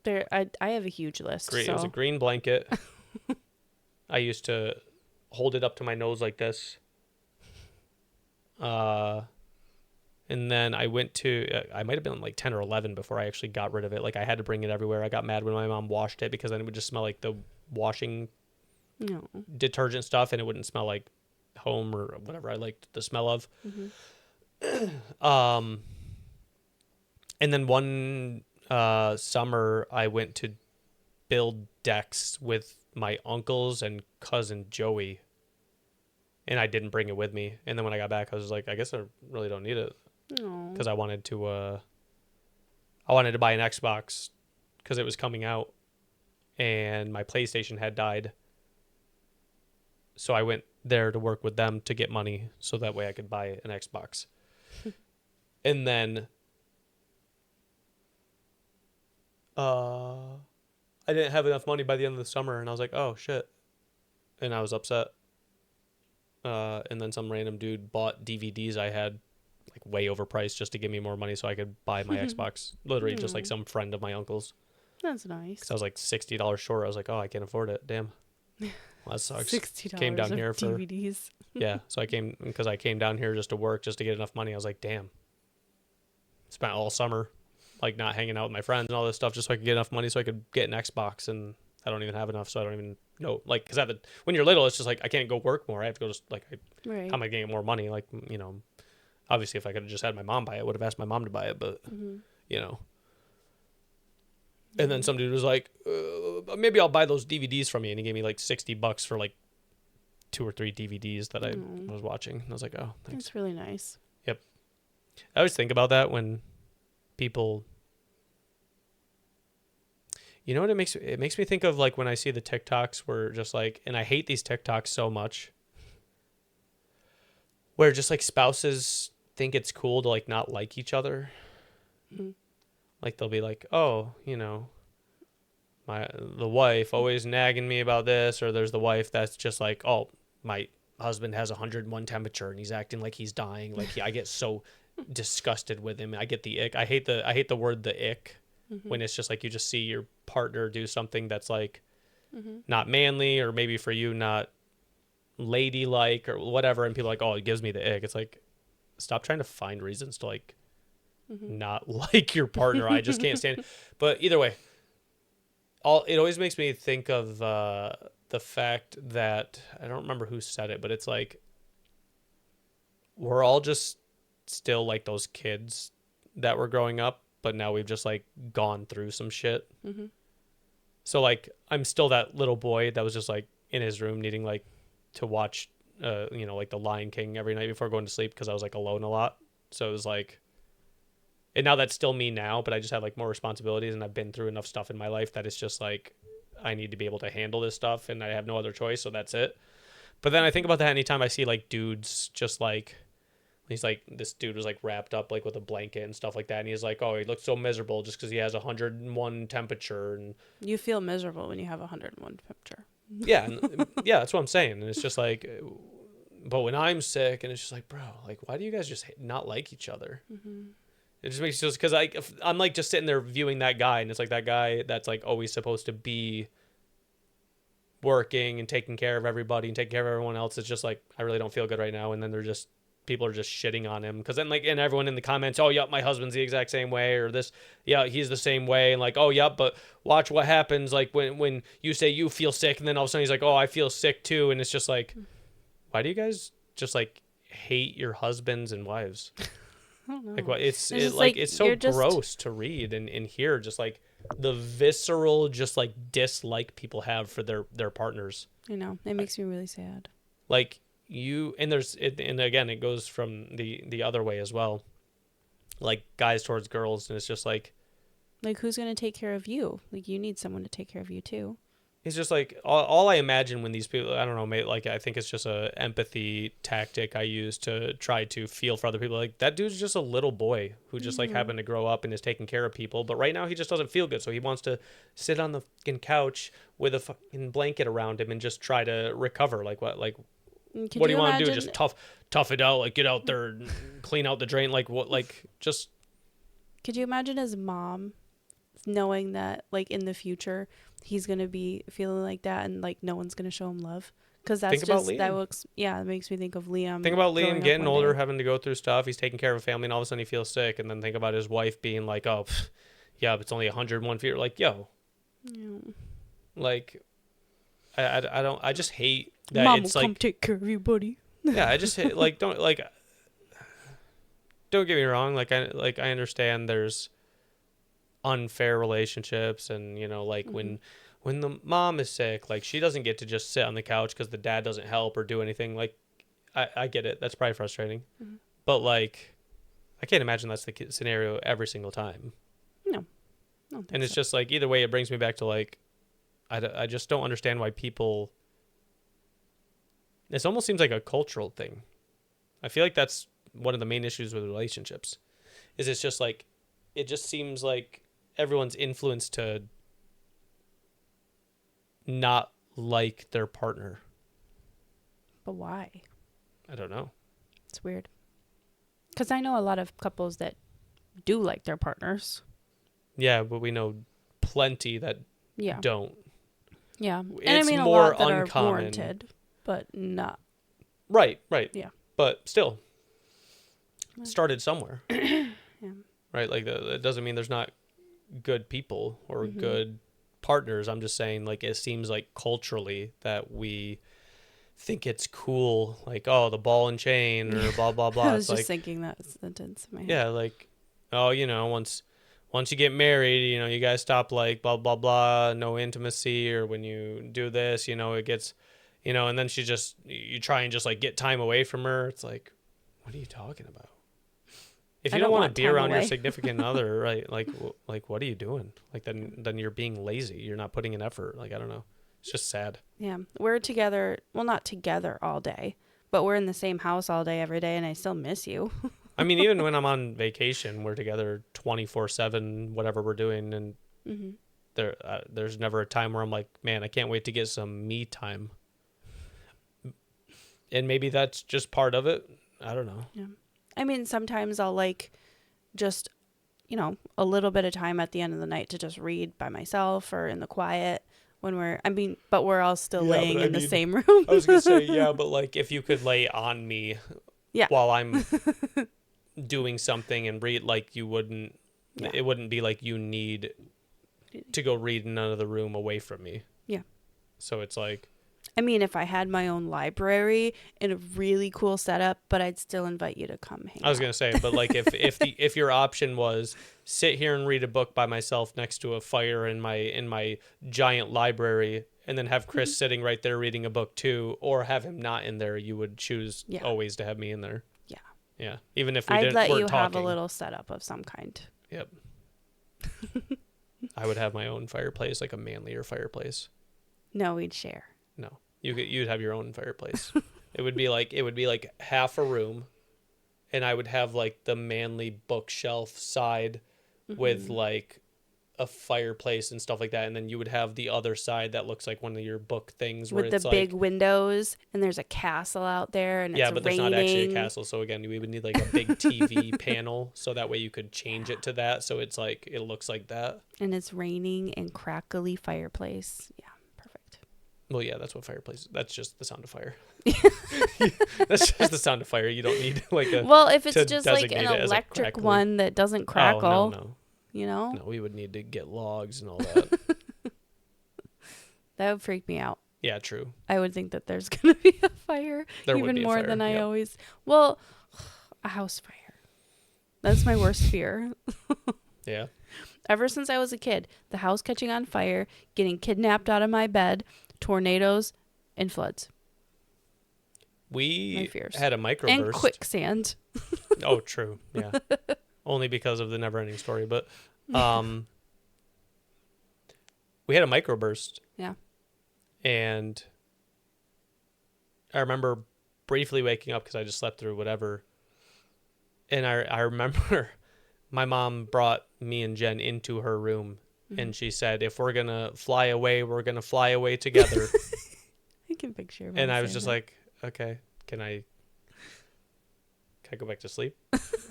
I have a huge list. Green, so. It was a green blanket. I used to hold it up to my nose like this. And then I went to, I might have been like 10 or 11 before I actually got rid of it. Like, I had to bring it everywhere. I got mad when my mom washed it because then it would just smell like the washing detergent stuff, and it wouldn't smell like home or whatever I liked the smell of. And then one summer I went to build decks with my uncles and cousin Joey, and I didn't bring it with me. And then when I got back, I was like, I guess I really don't need it, because I wanted to buy an Xbox because it was coming out and my PlayStation had died. So I went there to work with them to get money so that way I could buy an Xbox. And then I didn't have enough money by the end of the summer, and I was like, oh shit. And I was upset. And then some random dude bought DVDs I had like way overpriced just to give me more money so I could buy my Xbox. Literally just like some friend of my uncle's. That's nice. Because I was like $60 short. I was like, oh, I can't afford it. Damn. Well, that sucks. $60 Came down here for DVDs. Yeah, so I came down here just to work, just to get enough money. I was like, damn. Spent all summer like not hanging out with my friends and all this stuff just so I could get enough money so I could get an Xbox, and I don't even have enough, so I don't even know. Like, because when you're little, it's just like I can't go work more. I have to go just like, Right. how am I going to get more money? Like, you know, obviously if I could have just had my mom buy it, I would have asked my mom to buy it, but you know. And then some dude was like, maybe I'll buy those DVDs from you, and he gave me like $60 for like 2 or 3 DVDs that I was watching. And I was like, oh, thanks. That's really nice. Yep. I always think about that when people, you know what it makes me think of, like when I see the TikToks where just like, and I hate these TikToks so much, where just like spouses think it's cool to like not like each other. Like they'll be like, oh, you know, the wife always nagging me about this, or there's the wife that's just like, oh, my husband has 101 temperature and he's acting like he's dying. Like I get so disgusted with him. I get the ick. I hate the word the ick when it's just like you just see your partner do something that's like not manly, or maybe for you not ladylike or whatever, and people are like, oh, it gives me the ick. It's like, stop trying to find reasons to like not like your partner. I just can't stand it. But either way, it always makes me think of the fact that I don't remember who said it, but it's like we're all just still like those kids that were growing up, but now we've just like gone through some shit. Mm-hmm. So like I'm still that little boy that was just like in his room needing like to watch like The Lion King every night before going to sleep because I was like alone a lot. So it was like, and now that's still me now, but I just have like more responsibilities and I've been through enough stuff in my life that it's just like I need to be able to handle this stuff and I have no other choice, so that's it. But then I think about that anytime I see like dudes just like, he's like, this dude was like wrapped up like with a blanket and stuff like that, and he's like, oh, he looks so miserable just because he has 101 temperature. And you feel miserable when you have 101 temperature. Yeah, and, yeah, that's what I'm saying. And it's just like, but when I'm sick, and it's just like, bro, like, why do you guys just not like each other? Mm-hmm. It just makes just because I'm like just sitting there viewing that guy, and it's like that guy that's like always supposed to be working and taking care of everybody and taking care of everyone else. It's just like, I really don't feel good right now. And then people are just shitting on him because then like, and everyone in the comments, oh yep, my husband's the exact same way, or this, yeah, he's the same way, and like, oh yep, but watch what happens like when you say you feel sick, and then all of a sudden he's like, oh, I feel sick too. And it's just like, why do you guys just like hate your husbands and wives? I don't know. Like what it's so just gross to read and hear, just like the visceral just like dislike people have for their partners. I know, it makes me really sad. Like you, and and again it goes from the other way as well, like guys towards girls, and it's just like who's gonna take care of you? Like you need someone to take care of you too. It's just like all I imagine when these people, I don't know, maybe like I think it's just a empathy tactic I use to try to feel for other people. Like that dude's just a little boy who just like happened to grow up and is taking care of people, but right now he just doesn't feel good, so he wants to sit on the fucking couch with a fucking blanket around him and just try to recover. Like what do you want to do? Just tough it out, like get out there and clean out the drain, like what, like just. Could you imagine his mom knowing that like in the future he's gonna be feeling like that and like no one's gonna show him love? Because that's it makes me think of Liam. Think about Liam getting older, having to go through stuff. He's taking care of a family, and all of a sudden he feels sick, and then think about his wife being like, oh yeah, but it's only 101 feet. Like, yo, like I just hate that. Mom it's will like, come take care of you, buddy. Yeah, I just hate, like, don't get me wrong, I understand there's unfair relationships, and like when the mom is sick, like she doesn't get to just sit on the couch because the dad doesn't help or do anything. Like I get it, that's probably frustrating, but like I can't imagine that's the scenario every single time. No, and it's just like, either way, it brings me back to like I just don't understand why people. It almost seems like a cultural thing. I feel like that's one of the main issues with relationships, is it's just like, it just seems like everyone's influenced to not like their partner. But why? I don't know. It's weird. Because I know a lot of couples that do like their partners. Yeah, but we know plenty that don't. Yeah. It's and I mean, more a lot that uncommon. are warranted, but not. Right. Yeah. But still, started somewhere. Yeah. Right? Like, it doesn't mean there's not good people or good partners. I'm just saying, like, it seems like culturally that we think it's cool, like, oh, the ball and chain or blah, blah, blah. I was it's just thinking that sentence in my head. Yeah, like, oh, once you get married, you guys stop, like, blah, blah, blah, no intimacy, or when you do this, it gets, and then you try and just, like, get time away from her. It's like, what are you talking about? If you don't want to be around your significant other, right, like, what are you doing? Like, then you're being lazy. You're not putting in effort. Like, I don't know. It's just sad. Yeah. We're together, well, not together all day, but we're in the same house all day, every day, and I still miss you. I mean, even when I'm on vacation, we're together 24/7, whatever we're doing, and there's never a time where I'm like, man, I can't wait to get some me time. And maybe that's just part of it. I don't know. Yeah. I mean, sometimes I'll like just, a little bit of time at the end of the night to just read by myself or in the quiet but we're all still laying in the same room. I was going to say, yeah, but like if you could lay on me while I'm doing something and read, like you wouldn't, Yeah. it wouldn't be like you need to go read in another room away from me. Yeah. So it's like, I mean, if I had my own library and a really cool setup, but I'd still invite you to come hang I was out. going to say, but like if your option was sit here and read a book by myself next to a fire in my giant library, and then have Chris sitting right there reading a book too, or have him not in there, you would choose always to have me in there. Yeah. Yeah. Even if we I'd didn't let weren't you talking. have a little setup of some kind. Yep. I would have my own fireplace, like a manlier fireplace. No, we'd share. No. You'd have your own fireplace. It would be like half a room, and I would have like the manly bookshelf side with like a fireplace and stuff like that, and then you would have the other side that looks like one of your book things where with it's the like, big windows, and there's a castle out there, and yeah, it's but raining. there's not actually a castle. So again, we would need like a big TV panel, so that way you could change it to that, so it's like it looks like that. And it's raining and crackly fireplace. Yeah, perfect. Well, yeah, that's what fireplace. That's just the sound of fire. That's just the sound of fire. You don't need like a. Well, if it's to just like an designate it as a electric crackly. one that doesn't crackle, No. you know, No, we would need to get logs and all that. that would freak me out. Yeah, true. I would think that there's gonna be a fire There would even be a more fire, than I yep. always. Well, a house fire. That's my worst fear. Yeah. Ever since I was a kid, the house catching on fire, getting kidnapped out of my bed, tornadoes, and floods. My We fears. had a microburst. And quicksand. Oh, true. Yeah. Only because of the never-ending story, but we had a microburst. Yeah. And I remember briefly waking up because I just slept through whatever. And I remember my mom brought me and Jen into her room, and she said, if we're going to fly away, we're going to fly away together. I can picture. And I was just like, okay, can I go back to sleep?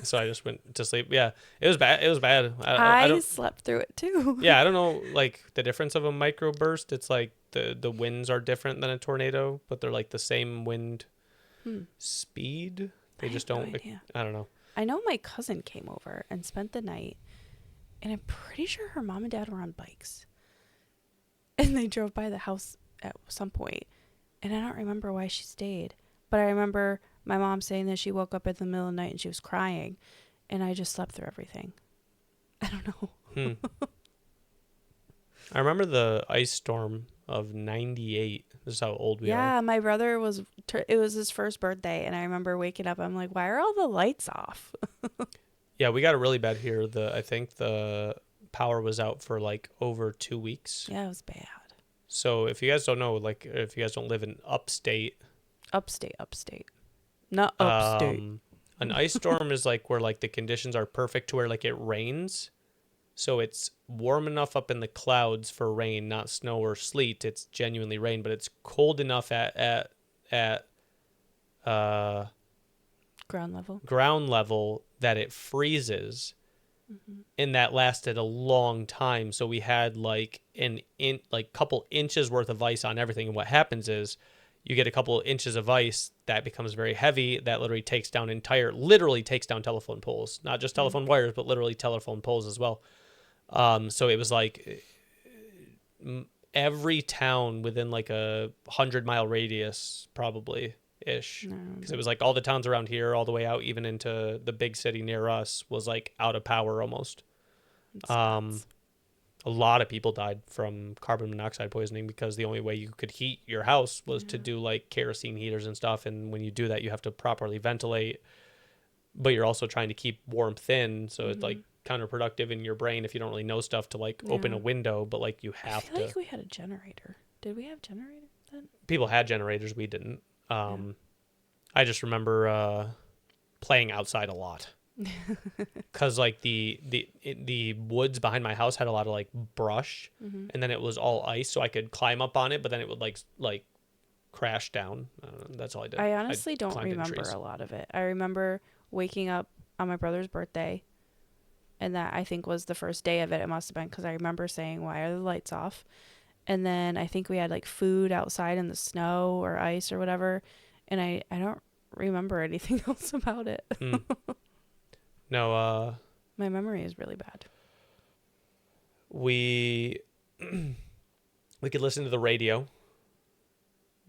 So I just went to sleep. Yeah, it was bad. It was bad. I I don't, slept through it too. yeah, I don't know, like, the difference of a microburst. It's like the winds are different than a tornado, but they're like the same wind speed. They just have no don't, idea. I don't know. I know my cousin came over and spent the night, and I'm pretty sure her mom and dad were on bikes. And they drove by the house at some point, and I don't remember why she stayed, but I remember my mom saying that she woke up in the middle of the night and she was crying, and I just slept through everything. I don't know. I remember the ice storm of 98. This is how old we are. Yeah, my brother it was his first birthday, and I remember waking up, I'm like, why are all the lights off? Yeah, we got it really bad here. I think the power was out for like over 2 weeks. Yeah, it was bad. So if you guys don't know, like if you guys don't live in upstate. Not upstate. An ice storm is like where like the conditions are perfect to where like it rains. So it's warm enough up in the clouds for rain, not snow or sleet. It's genuinely rain, but it's cold enough at ground level that it freezes. And that lasted a long time. So we had like couple inches worth of ice on everything. And what happens is you get a couple of inches of ice that becomes very heavy. That literally takes down telephone poles, not just telephone wires, but literally telephone poles as well. So it was like every town within like 100-mile radius, probably ish, because it was like all the towns around here, all the way out, even into the big city near us, was like out of power almost. A lot of people died from carbon monoxide poisoning because the only way you could heat your house was to do like kerosene heaters and stuff. And when you do that, you have to properly ventilate, but you're also trying to keep warmth in. So it's like counterproductive in your brain if you don't really know stuff to like open a window, but like you have I feel like we had a generator. Did we have generator then? People had generators. We didn't. I just remember playing outside a lot. Because like the woods behind my house had a lot of like brush, and then it was all ice, so I could climb up on it, but then it would like crash down. That's all I did. I honestly don't remember a lot of it. I remember waking up on my brother's birthday, and that I think was the first day of it. It must have been, because I remember saying, why are the lights off? And then I think we had like food outside in the snow or ice or whatever, and I don't remember anything else about it. No, My memory is really bad. we could listen to the radio.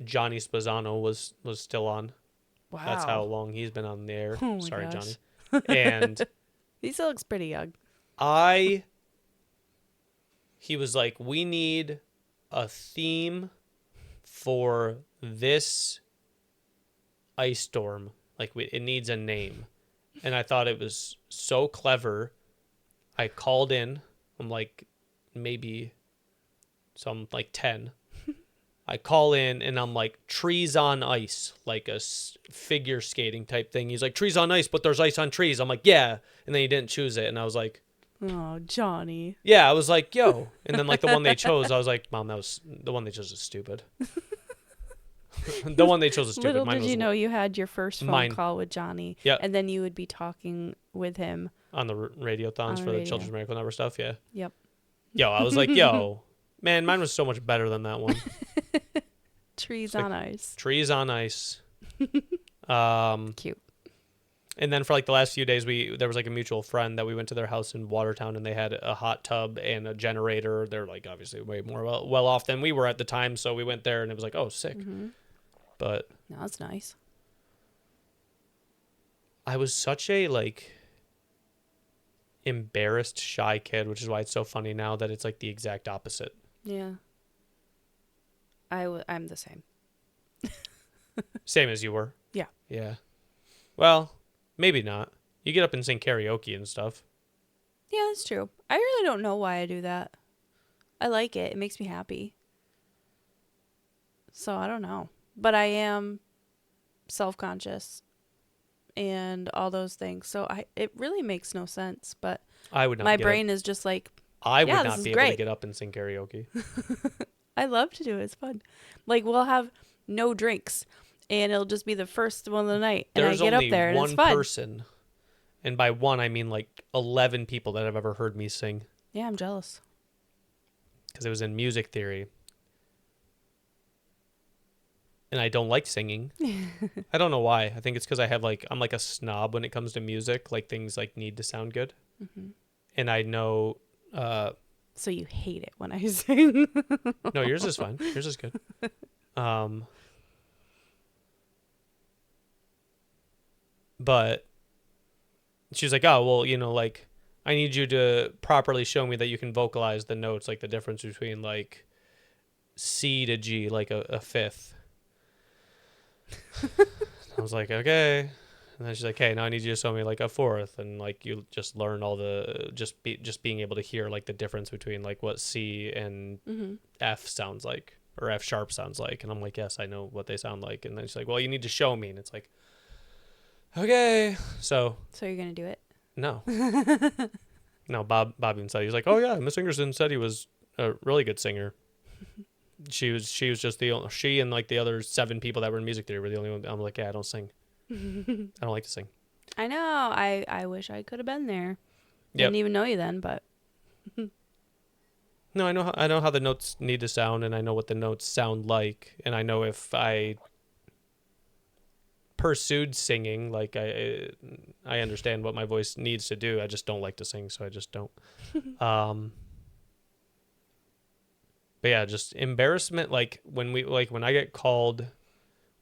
Johnny Spazzano was still on. Wow. That's how long he's been on the air. Oh my Sorry, gosh. Johnny. And He still looks pretty young. he was like, we need a theme for this ice storm. Like, it needs a name. And I thought it was so clever. I called in. I'm like, so I'm like 10. I call in and I'm like, trees on ice, like a figure skating type thing. He's like, trees on ice, but there's ice on trees. I'm like, yeah. And then he didn't choose it. And I was like, oh, Johnny. yeah, I was like, yo. And then like the one they chose, I was like, Mom, the one they chose is stupid. The one they chose is stupid. Little did you know you had your first phone call with Johnny. Yep. And then you would be talking with him. On the radiothons for the Children's Miracle Network stuff, yeah. Yep. Yo, I was like, yo. Man, mine was so much better than that one. Trees on ice. Trees on ice. Cute. And then for like the last few days, there was like a mutual friend that we went to their house in Watertown, and they had a hot tub and a generator. They're like obviously way more well off than we were at the time, so we went there, and it was like, oh, sick. Mm-hmm. But no, that's nice. I was such a like embarrassed, shy kid, which is why it's so funny now that it's like the exact opposite. Yeah. I'm the same. Same as you were. Yeah. Yeah. Well, maybe not. You get up and sing karaoke and stuff. Yeah, that's true. I really don't know why I do that. I like it. It makes me happy. So I don't know. But I am self-conscious and all those things. So it really makes no sense. But I would not. My brain is just like, I would not be able to get up and sing karaoke. I love to do it. It's fun. Like, we'll have no drinks, and it'll just be the first one of the night. And I get up there, and it's fun. There's only one person, and by one, I mean like 11 people that have ever heard me sing. Yeah, I'm jealous. Because it was in music theory. And I don't like singing. I don't know why. I think it's because I'm like a snob when it comes to music. Like, things like need to sound good. Mm-hmm. And I know... So you hate it when I sing? No, yours is fine. Yours is good. But she was like, oh, well, like, I need you to properly show me that you can vocalize the notes, like the difference between like C to G, like a fifth. I was like, okay. And then she's like, hey, now I need you to show me like a fourth, and like you just learn all the just being able to hear like the difference between like what C and F sounds like, or F sharp sounds like. And I'm like, yes, I know what they sound like. And then she's like, well, you need to show me. And it's like, okay. So you're gonna do it? No. No, Bob even said, he's like, oh yeah, Miss Ingerson said he was a really good singer. She was just she and like the other 7 people that were in music theory were the only one. I'm like, yeah, I don't sing. I don't like to sing. I know. I wish I could have been there. Yep. Didn't even know you then, but no, I know how the notes need to sound, and I know what the notes sound like, and I know if I pursued singing, like I understand what my voice needs to do. I just don't like to sing, so I just don't. But yeah, just embarrassment. Like when I get called,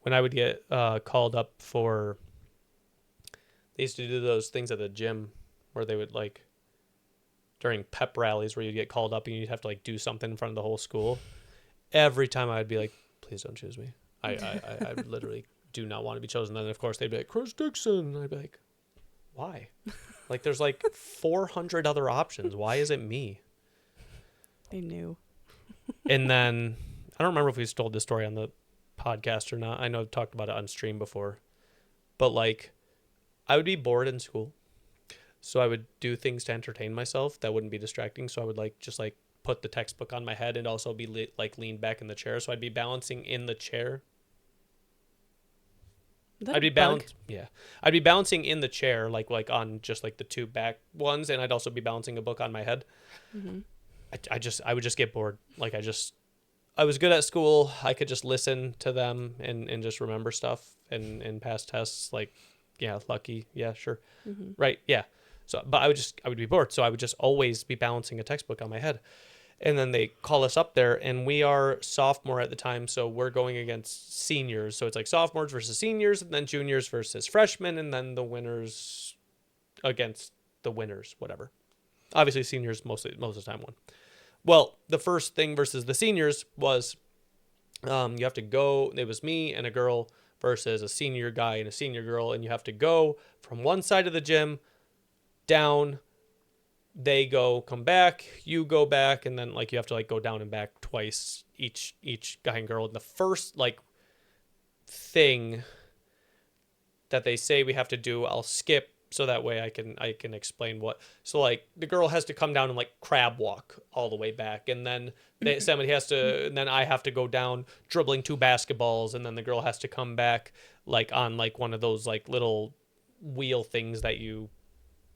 when I would get called up for, they used to do those things at the gym where they would like, during pep rallies where you'd get called up and you'd have to like do something in front of the whole school. Every time I'd be like, please don't choose me. I literally do not want to be chosen. Then of course they'd be like, Chris Dickson. And I'd be like, why? Like there's like 400 other options. Why is it me? They knew. And then I don't remember if we told this story on the podcast or not. I know I've talked about it on stream before, but like I would be bored in school, so I would do things to entertain myself that wouldn't be distracting. So I would like just like put the textbook on my head and also be like leaned back in the chair, so I'd be balancing in the chair. I'd be balancing in the chair like on just like the 2 back ones, and I'd also be balancing a book on my head. Mm-hmm. I would just get bored. Like I was good at school. I could just listen to them and just remember stuff and pass tests. Like, yeah, lucky. Yeah, sure. Mm-hmm. Right. Yeah. So, but I would be bored. So I would just always be balancing a textbook on my head. And then they call us up there, and we are sophomore at the time. So we're going against seniors. So it's like sophomores versus seniors, and then juniors versus freshmen, and then the winners against the winners, whatever. Obviously seniors most of the time won. Well, the first thing versus the seniors was, you have to go, it was me and a girl versus a senior guy and a senior girl, and you have to go from one side of the gym down, they go, come back, you go back, and then like you have to like go down and back twice, each guy and girl. And the first like thing that they say we have to do, I'll skip so that way I can explain what. So like the girl has to come down and like crab walk all the way back, and then somebody has to, and then I have to go down dribbling 2 basketballs, and then the girl has to come back like on like one of those like little wheel things that you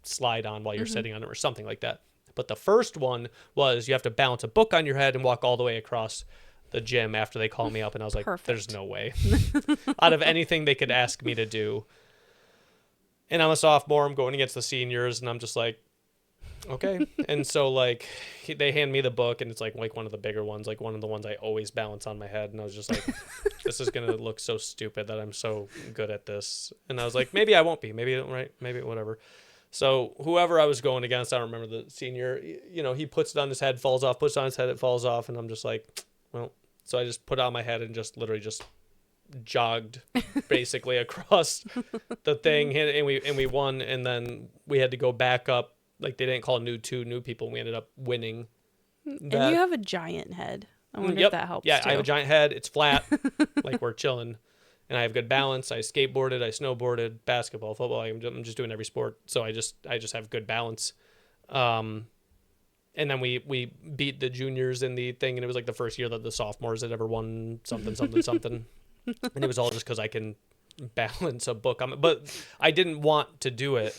slide on while you're sitting on it or something like that. But the first one was you have to balance a book on your head and walk all the way across the gym after they call me up, and I was like, Perfect. there's no way. Out of anything they could ask me to do. And I'm a sophomore, I'm going against the seniors, and I'm just like, okay. And so like they hand me the book, and it's like one of the bigger ones, like one of the ones I always balance on my head, and I was just like, this is gonna look so stupid that I'm so good at this. And I was like, maybe I won't be, maybe right, maybe whatever. So whoever I was going against, I don't remember the senior, you know, he puts it on his head, falls off, puts it on his head, it falls off, and I'm just like, well, so I just put it on my head and just literally just jogged basically across the thing, and we won. And then we had to go back up, like they didn't call two new people, and we ended up winning that. And you have a giant head. I wonder if that helps. Yeah, too. I have a giant head, it's flat. Like we're chilling, and I have good balance. I skateboarded, I snowboarded, basketball, football. I'm just doing every sport, so I just have good balance. And then we beat the juniors in the thing, and it was like the first year that the sophomores had ever won something. And it was all just because I can balance a book on it. But I didn't want to do it.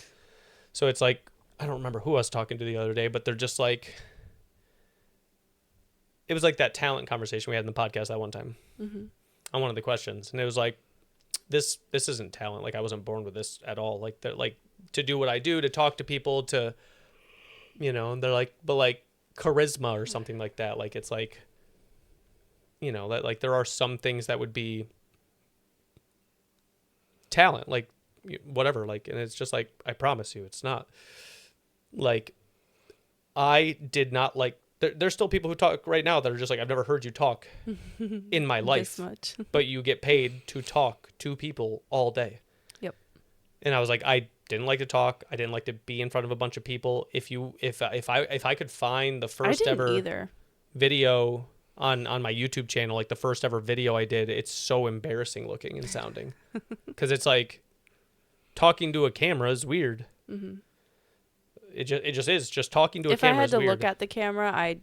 So it's like, I don't remember who I was talking to the other day, but they're just like, it was like that talent conversation we had in the podcast that one time on one of the questions. And it was like, this isn't talent. Like I wasn't born with this at all. Like to do what I do, to talk to people, to, you know, and they're like, but like charisma or something like that. Like it's like, you know, that like there are some things that would be talent, like whatever, like, and it's just like, I promise you it's not. Like I did not like, there's still people who talk right now that are just like, I've never heard you talk in my life, much. But you get paid to talk to people all day. Yep. And I was like, I didn't like to talk. I didn't like to be in front of a bunch of people. If I could find the first ever video on my YouTube channel, like the first ever video I did, it's so embarrassing looking and sounding, because it's like talking to a camera is weird. It just is. Just talking to a camera is weird. If I had to look at the camera,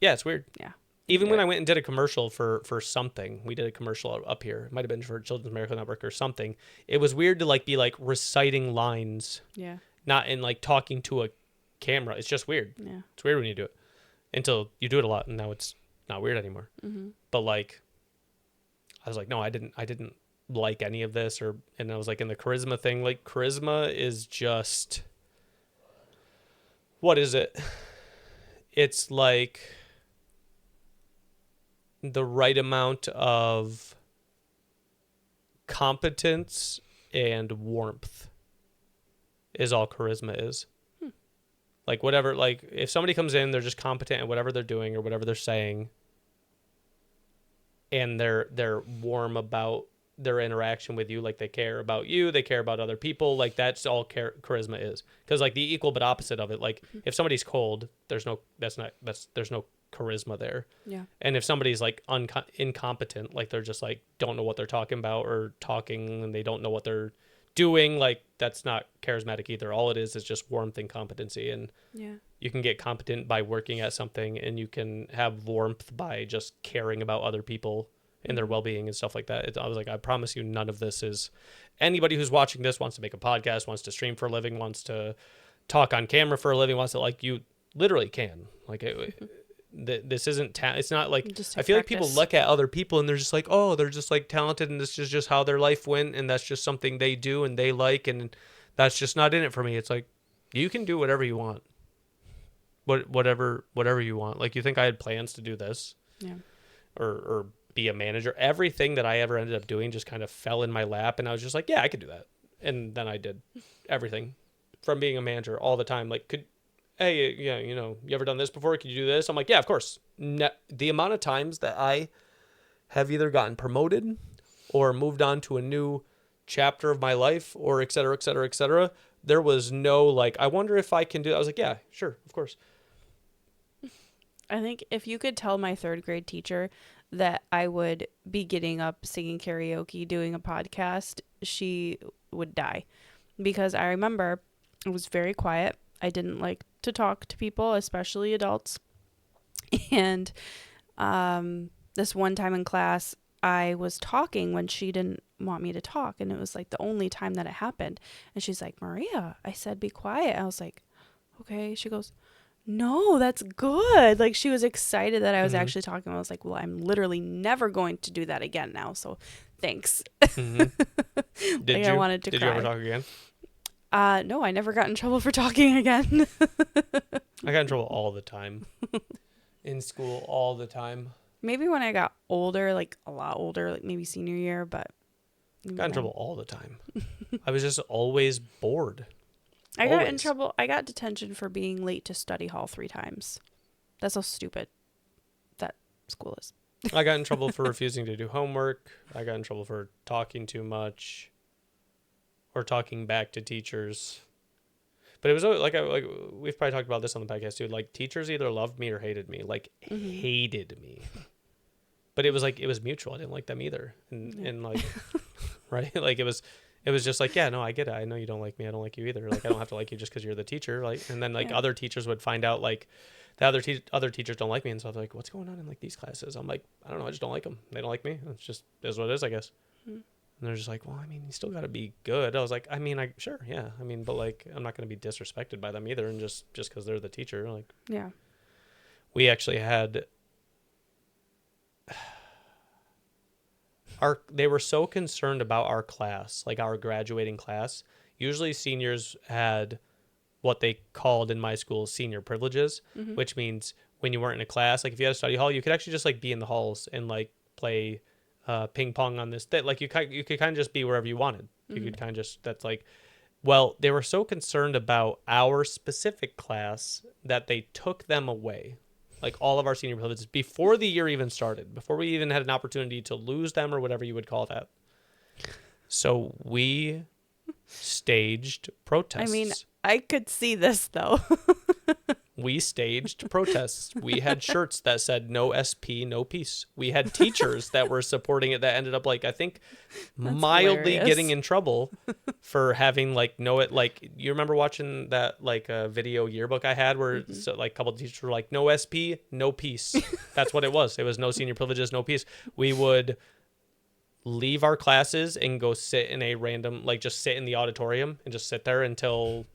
yeah, it's weird. Yeah. Even when I went and did a commercial for something, we did a commercial up here. It might have been for Children's Miracle Network or something. It was weird to like be like reciting lines. Yeah. Not in like talking to a camera. It's just weird. Yeah. It's weird when you do it until you do it a lot, and now it's not weird anymore. But like, I was like, no, I didn't like any of this, and I was like in the charisma thing. Like charisma is just, what is it? It's like the right amount of competence and warmth is all charisma is. Like whatever, like if somebody comes in, they're just competent at whatever they're doing or whatever they're saying, and they're warm about their interaction with you, like they care about you, they care about other people, like that's all charisma is. Because like the equal but opposite of it, like if somebody's cold, there's no charisma there. Yeah. And if somebody's like incompetent, like they're just like don't know what they're talking about or talking and they don't know what they're doing, like that's not charismatic either. All it is just warmth and competency. And you can get competent by working at something, and you can have warmth by just caring about other people and their well-being and stuff like that. I was like, I promise you none of this is, anybody who's watching this wants to make a podcast, wants to stream for a living, wants to talk on camera for a living, wants to, like, you literally can. Like this isn't it's not like, I feel like people look at other people and they're just like, oh, they're just like talented and this is just how their life went and that's just something they do and they like, and that's just not in it for me. It's like, You can do whatever you want. Whatever you want. Like, you think I had plans to do this? Yeah. Or be a manager? Everything that I ever ended up doing just kind of fell in my lap, and I was just like, yeah, I could do that. And then I did everything from being a manager all the time. Like, hey, yeah, you ever done this before? Could you do this? I'm like, yeah, of course. The amount of times that I have either gotten promoted or moved on to a new chapter of my life, or et cetera, et cetera, et cetera, there was no, like, I wonder if I can do it. I was like, yeah, sure, of course. I think if you could tell my 3rd grade teacher that I would be getting up, singing karaoke, doing a podcast, she would die. Because I remember it was very quiet. I didn't like to talk to people, especially adults. And this one time in class, I was talking when she didn't want me to talk. And it was like the only time that it happened. And she's like, Maria, I said, be quiet. I was like, okay. She goes, no, that's good. Like, she was excited that I was actually talking. I was like, well, I'm literally never going to do that again now. So thanks. Did I wanted to cry. Did you ever talk again? No, I never got in trouble for talking again. I got in trouble all the time. In school, all the time. Maybe when I got older, like a lot older, like maybe senior year, but... Got in trouble all the time. I was just always bored. I got in trouble. I got detention for being late to study hall 3 times. That's how stupid that school is. I got in trouble for refusing to do homework. I got in trouble for talking too much or talking back to teachers. But it was like we've probably talked about this on the podcast too. Like, teachers either loved me or hated me. Like, hated me. But it was mutual. I didn't like them either. And like, right? Like, it was just like, yeah, no, I get it. I know you don't like me. I don't like you either. Like, I don't have to like you just because you're the teacher. Like, and then like other teachers would find out like the other teachers don't like me, and so I'm like, what's going on in like these classes? I'm like, I don't know. I just don't like them. They don't like me. It's just is what it is, I guess. And they're just like, well, I mean, you still got to be good. I was like, I mean, sure, yeah. I mean, but like, I'm not going to be disrespected by them either, and just because they're the teacher, like, yeah. We actually had. They were so concerned about our class, like our graduating class. Usually seniors had what they called in my school senior privileges, which means when you weren't in a class, like if you had a study hall, you could actually just like be in the halls and like play ping pong on this. Like you could kind of just be wherever you wanted. You could kind of just, that's like, well, they were so concerned about our specific class that they took them away. Like all of our senior privileges before the year even started, before we even had an opportunity to lose them or whatever you would call that. So we staged protests. I mean, I could see this though. We staged protests. We had shirts that said no SP, no peace. We had teachers that were supporting it that ended up like, I think, That's mildly hilarious. getting in trouble for having like like, you remember watching that like video yearbook I had where so, like a couple of teachers were like, no SP, no peace. That's what it was. It was no senior privileges, no peace. We would leave our classes and go sit in a random, like just sit in the auditorium and just sit there until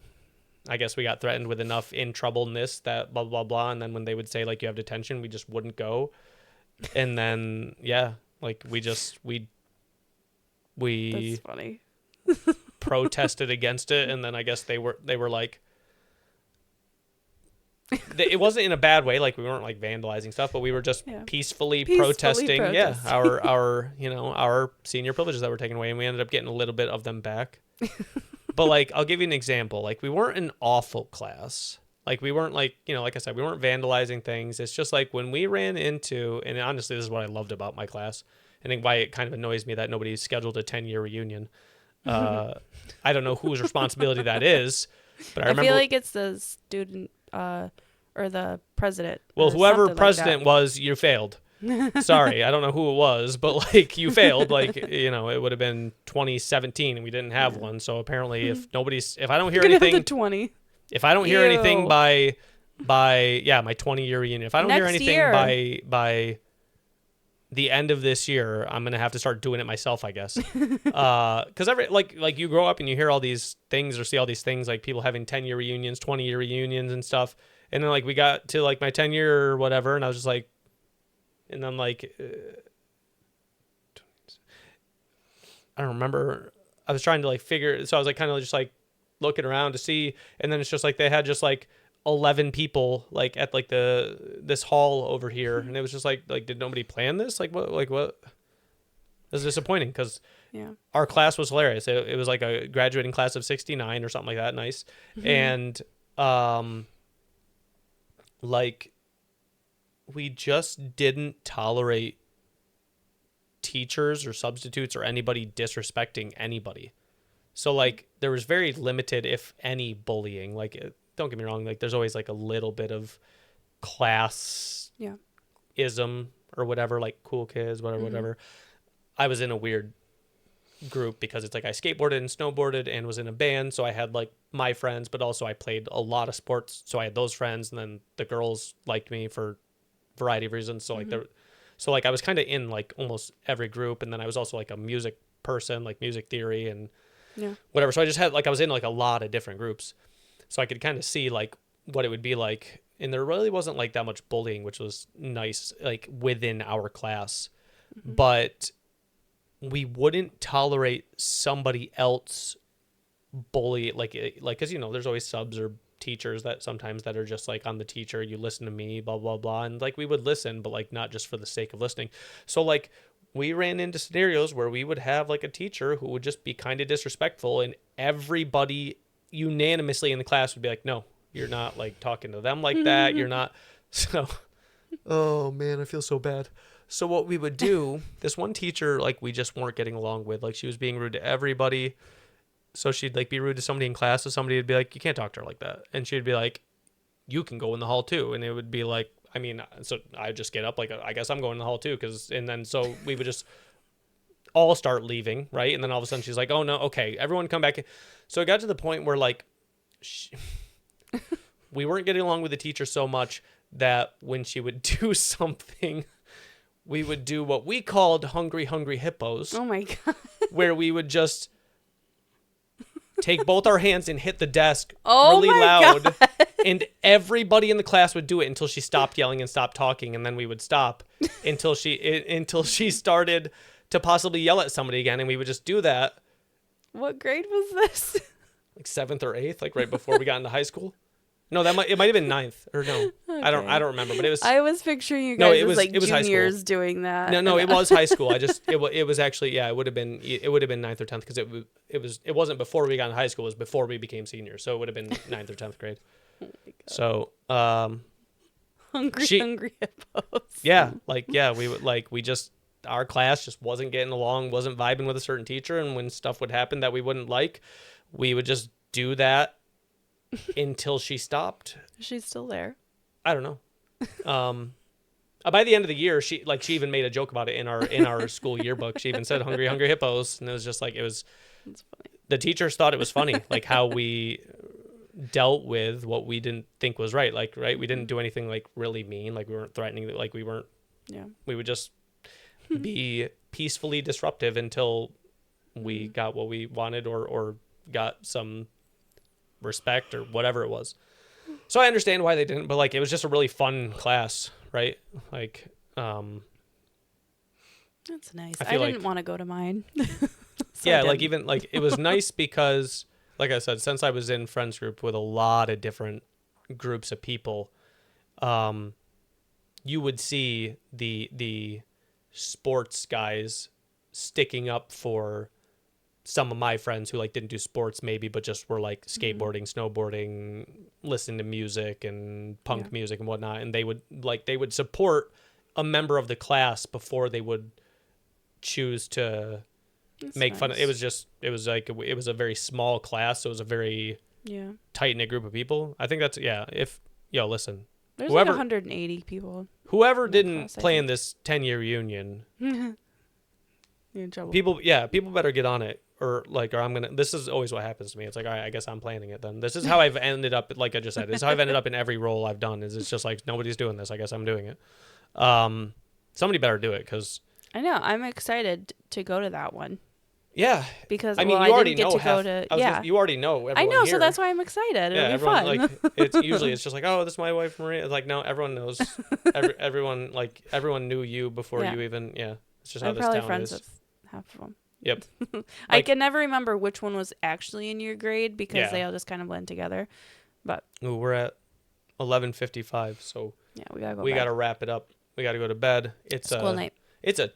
I guess we got threatened with enough in troubleness that blah, blah, blah. And then when they would say like, you have detention, we just wouldn't go. And then, yeah, like we That's funny. protested against it. And then I guess they were like, it wasn't in a bad way. Like we weren't like vandalizing stuff, but we were just peacefully protesting. Yeah. Our senior privileges that were taken away, and we ended up getting a little bit of them back. But like, I'll give you an example. Like we weren't an awful class. Like we weren't like, like I said, we weren't vandalizing things. It's just like when we ran into, and honestly, this is what I loved about my class. I think why it kind of annoys me that nobody scheduled a 10-year reunion. I don't know whose responsibility that is, but I remember, feel like it's the student or the president. Well, whoever president was, you failed. Sorry, I don't know who it was, but like you failed. Like it would have been 2017, and we didn't have one. So apparently, if I don't hear anything, 20. If I don't hear anything by my 20-year reunion, if I don't hear anything by the end of this year, I'm gonna have to start doing it myself, I guess. Because like you grow up and you hear all these things or see all these things like people having 10-year reunions, 20-year reunions, and stuff. And then like we got to like my 10-year or whatever, and I was just like. And I'm like, I don't remember. I was trying to like figure. So I was like, kind of just like looking around to see, and then it's just like they had just like 11 people like at like this hall over here, and it was just like did nobody plan this? Like what? It was disappointing because Yeah. our class was hilarious. It was like a graduating class of 69 or something like that. Nice. And like we just didn't tolerate teachers or substitutes or anybody disrespecting anybody. So like there was very limited, if any, bullying. Like don't get me wrong, like there's always like a little bit of class ism or whatever, like cool kids, whatever. I was in a weird group because it's like I skateboarded and snowboarded and was in a band, so I had like my friends, but also I played a lot of sports, so I had those friends, and then the girls liked me for a variety of reasons. So like I was kind of in like almost every group, and then I was also like a music person, like music theory and whatever. So I just had like I was in like a lot of different groups, so I could kind of see like what it would be like, and there really wasn't like that much bullying, which was nice, like within our class, but we wouldn't tolerate somebody else bully like because there's always subs or teachers that sometimes that are just like, I'm the teacher, you listen to me, blah blah blah, and like we would listen, but like not just for the sake of listening. So like we ran into scenarios where we would have like a teacher who would just be kind of disrespectful, and everybody unanimously in the class would be like, no, you're not like talking to them like that, you're not. So oh man, I feel so bad. So what we would do, this one teacher, like we just weren't getting along with, like she was being rude to everybody. So she'd like be rude to somebody in class, so somebody would be like, you can't talk to her like that. And she'd be like, you can go in the hall too. And it would be like, I mean, so I'd just get up like, I guess I'm going in the hall too. And then so we would just all start leaving, right? And then all of a sudden she's like, oh no, okay, everyone come back. So it got to the point where like we weren't getting along with the teacher so much that when she would do something, we would do what we called hungry hippos. Oh my God. Where we would just take both our hands and hit the desk Oh really my loud. God. And everybody in the class would do it until she stopped yelling and stopped talking. And then we would stop until she started to possibly yell at somebody again. And we would just do that. What grade was this? Like 7th or 8th, like right before we got into high school. No, it might have been 9th or no. Okay. I don't remember, but it was. I was picturing you guys as like juniors doing that. No, it was high school. It was actually it would have been 9th or 10th because it wasn't before we got into high school. It was before we became seniors, so it would have been 9th or 10th grade. Oh my God. So hungry hippos. Yeah, we would our class just wasn't getting along, wasn't vibing with a certain teacher, and when stuff would happen that we wouldn't like, we would just do that until she stopped. She's still there. I don't know. By the end of the year, she even made a joke about it in our school yearbook. She even said hungry hippos, and it was just like That's funny. The teachers thought it was funny, like how we dealt with what we didn't think was right. Like, right, we didn't do anything like really mean, like we weren't threatening, like we weren't. Yeah. We would just be peacefully disruptive until we got what we wanted or got some respect or whatever it was. So I understand why they didn't, but like it was just a really fun class, right? Like that's nice. I didn't want to go to mine. So yeah, like even like it was nice because like I said, since I was in friends group with a lot of different groups of people, you would see the sports guys sticking up for some of my friends who like didn't do sports maybe, but just were like skateboarding, snowboarding, listening to music and punk music and whatnot. And they would support a member of the class before they would choose to make fun of it. It was a very small class. So it was a very tight knit group of people. I think that's, listen, there's like 180 people. Whoever didn't play in this 10-year reunion, you're in trouble. People better get on it. Or this is always what happens to me. It's like, all right, I guess I'm planning it then. This is how I've ended up, like I just said, this is how I've ended up in every role I've done. It's just like, nobody's doing this. I guess I'm doing it. Somebody better do it because. I know. I'm excited to go to that one. Yeah. Because, you already know you already know everyone I know, here. So that's why I'm excited. It'll be everyone, fun. Like, it's just like, oh, this is my wife, Maria. It's like, no, everyone knows. everyone knew you before you even, it's just how this town is. I'm probably friends with half of them. Yep. I Like, can never remember which one was actually in your grade because Yeah. they all just kind of blend together. But ooh, we're at 11:55, so yeah, we gotta go we back. got to wrap it up. We got to go to bed. School night. It's a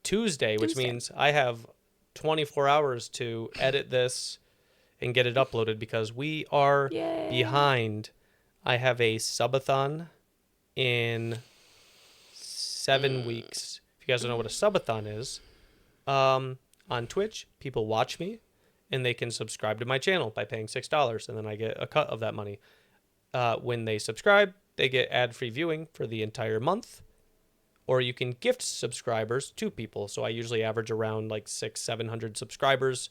Tuesday, which Tuesday. means I have 24 hours to edit this and get it uploaded because we are Yay. behind. I have a subathon in 7 weeks. If you guys don't know what a subathon is, on Twitch, people watch me and they can subscribe to my channel by paying $6, and then I get a cut of that money. When they subscribe, they get ad-free viewing for the entire month, or you can gift subscribers to people. So I usually average around like 600-700 subscribers,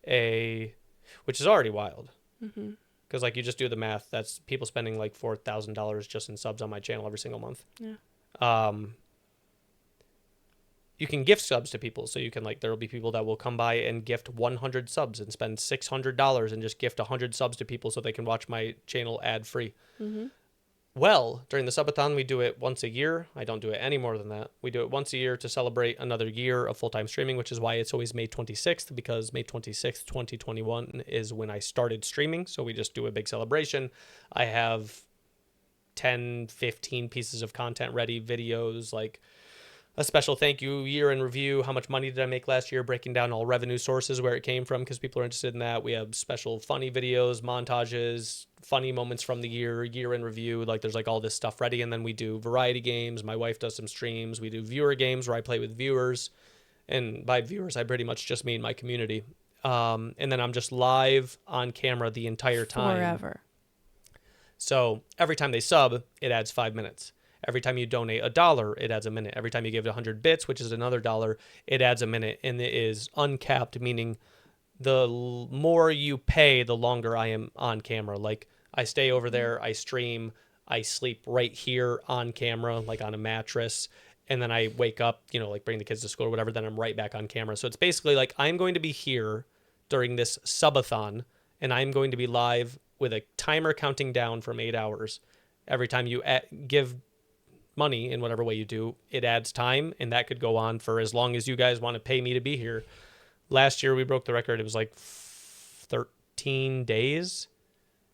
which is already wild. Mm-hmm. Because like you just do the math, that's people spending like $4,000 just in subs on my channel every single month. Yeah. You can gift subs to people, so you can like there will be people that will come by and gift 100 subs and spend $600 and just gift 100 subs to people so they can watch my channel ad free. Mm-hmm. Well, during the subathon, we do it once a year. I don't do it any more than that. We do it once a year to celebrate another year of full-time streaming, which is why it's always May 26th, because May 26th, 2021 is when I started streaming. So we just do a big celebration. I have 10, 15 pieces of content ready, videos, like a special thank you year in review. How much money did I make last year? Breaking down all revenue sources, where it came from, because people are interested in that. We have special funny videos, montages, funny moments from the year in review. Like there's like all this stuff ready. And then we do variety games. My wife does some streams. We do viewer games where I play with viewers. And by viewers, I pretty much just mean my community. And then I'm just live on camera the entire time. Forever. So every time they sub, it adds 5 minutes. Every time you donate $1, it adds a minute. Every time you give 100 bits, which is another $1, it adds a minute. And it is uncapped, meaning the more you pay, the longer I am on camera. Like I stay over there, I stream, I sleep right here on camera, like on a mattress. And then I wake up, like bring the kids to school or whatever, then I'm right back on camera. So it's basically like I'm going to be here during this subathon, and I'm going to be live with a timer counting down from 8 hours. Every time you give money in whatever way you do, it adds time, and that could go on for as long as you guys want to pay me to be here. Last year we broke the record. It was like 13 days.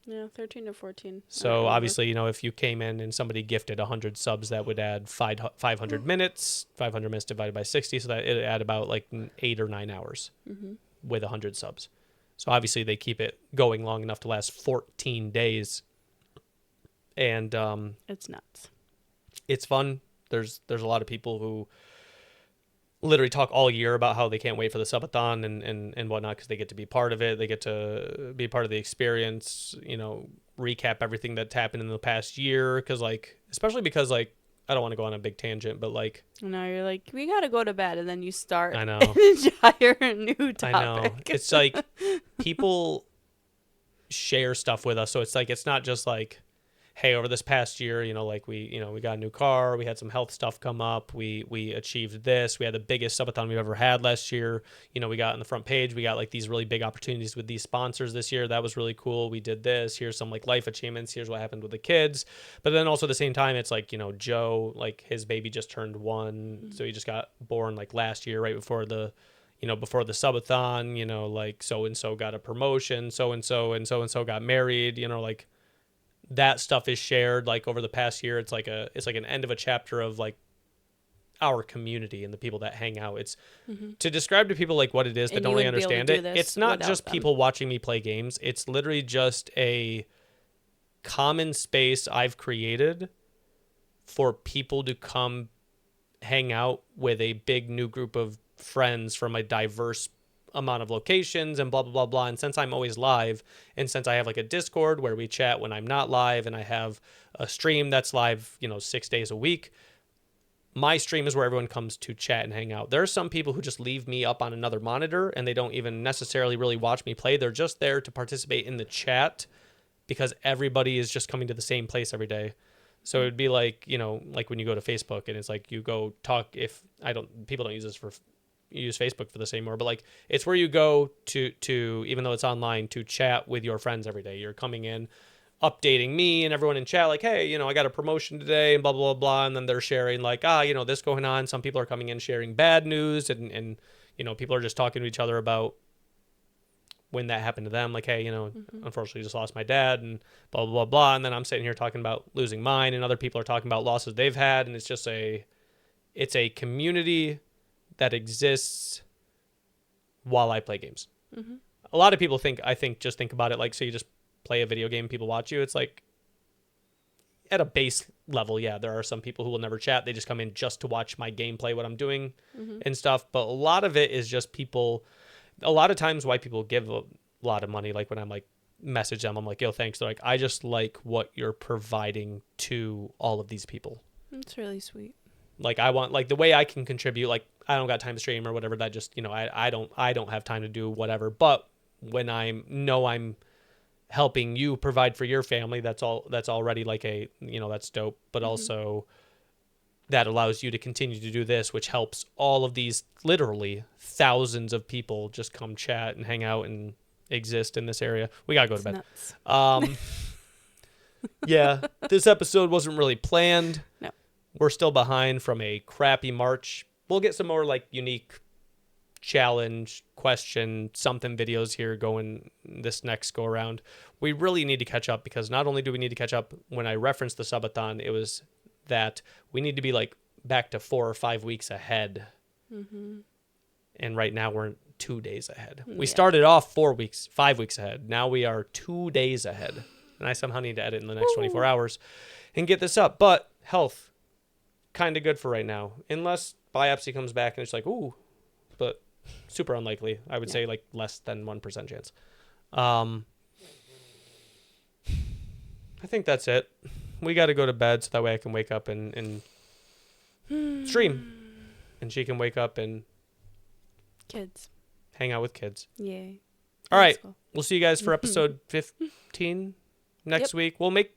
Yeah, 13 to 14. So obviously, if you came in and somebody gifted 100 subs, that would add 500 minutes. 500 minutes divided by 60, so that it would add about like 8 or 9 hours with 100 subs. So obviously they keep it going long enough to last 14 days. And it's nuts. It's fun. There's a lot of people who literally talk all year about how they can't wait for the subathon and whatnot, because they get to be part of it. They get to be part of the experience, recap everything that's happened in the past year. Especially because I don't want to go on a big tangent, but No, you're like, we got to go to bed. And then you start I know. an entire new topic. I know. It's like people share stuff with us. So it's like, it's not just like, hey, over this past year, we got a new car, we had some health stuff come up, we achieved this, we had the biggest subathon we've ever had last year, we got on the front page, we got like these really big opportunities with these sponsors this year, that was really cool, we did this, here's some like life achievements, here's what happened with the kids. But then also at the same time, it's like, Joe, like his baby just turned 1, so he just got born like last year, right before the before the subathon, like so-and-so got a promotion, so-and-so and so-and-so got married, like that stuff is shared like over the past year. It's like an end of a chapter of like our community and the people that hang out. It's to describe to people like what it is that don't really understand it. It's not just people watching me play games. It's literally just a common space I've created for people to come hang out with a big new group of friends from a diverse amount of locations and blah blah blah blah. And since I'm always live, and since I have like a Discord where we chat when I'm not live, and I have a stream that's live 6 days a week, my stream is where everyone comes to chat and hang out. There are some people who just leave me up on another monitor and they don't even necessarily really watch me play. They're just there to participate in the chat because everybody is just coming to the same place every day. So it'd be like, like when you go to Facebook and it's like you go talk, people don't use Facebook for this anymore, but like it's where you go to even though it's online, to chat with your friends every day. You're coming in, updating me and everyone in chat like, hey, I got a promotion today and blah blah blah, and then they're sharing like, this going on. Some people are coming in sharing bad news and people are just talking to each other about when that happened to them. Like, hey, unfortunately just lost my dad and blah, blah, blah, blah. And then I'm sitting here talking about losing mine, and other people are talking about losses they've had. And it's just it's a community that exists while I play games. Mm-hmm. A lot of people think about it like, so you just play a video game, people watch you. It's like, at a base level, yeah, there are some people who will never chat. They just come in just to watch my gameplay, what I'm doing and stuff. But a lot of it is just people, a lot of times why people give a lot of money, like when I'm like, message them, I'm like, yo, thanks. They're like, I just like what you're providing to all of these people. It's really sweet. Like, I want, like, the way I can contribute, like, I don't got time to stream or whatever, that just, I don't have time to do whatever. But when I'm helping you provide for your family, that's already like that's dope. But also that allows you to continue to do this, which helps all of these literally thousands of people just come chat and hang out and exist in this area. We gotta go to bed. Nuts. Yeah, this episode wasn't really planned. No. We're still behind from a crappy March. We'll get some more like unique challenge, question, something videos here going this next go around. We really need to catch up, because not only do we need to catch up, when I referenced the subathon, it was that we need to be like back to 4 or 5 weeks ahead. Mm-hmm. And right now we're 2 days ahead. Yeah. We started off 5 weeks ahead. Now we are 2 days ahead. And I somehow need to edit in the next 24 hours and get this up. But health, kind of good for right now. Unless biopsy comes back and it's like, ooh, but super unlikely. I would say like less than 1% chance. I think that's it. We got to go to bed so that way I can wake up and stream. And she can wake up and kids hang out with kids. Yay. All right. Cool. We'll see you guys for episode 15 next week. We'll make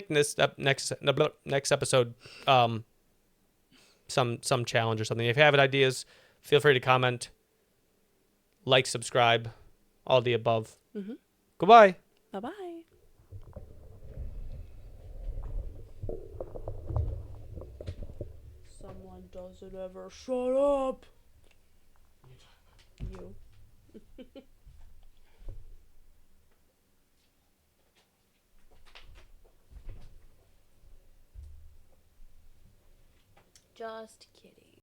this next episode some challenge or something. If you have ideas, feel free to comment, like, subscribe, all the above. Mm-hmm. Goodbye. Bye-bye. Someone doesn't ever shut up. You. Just kidding.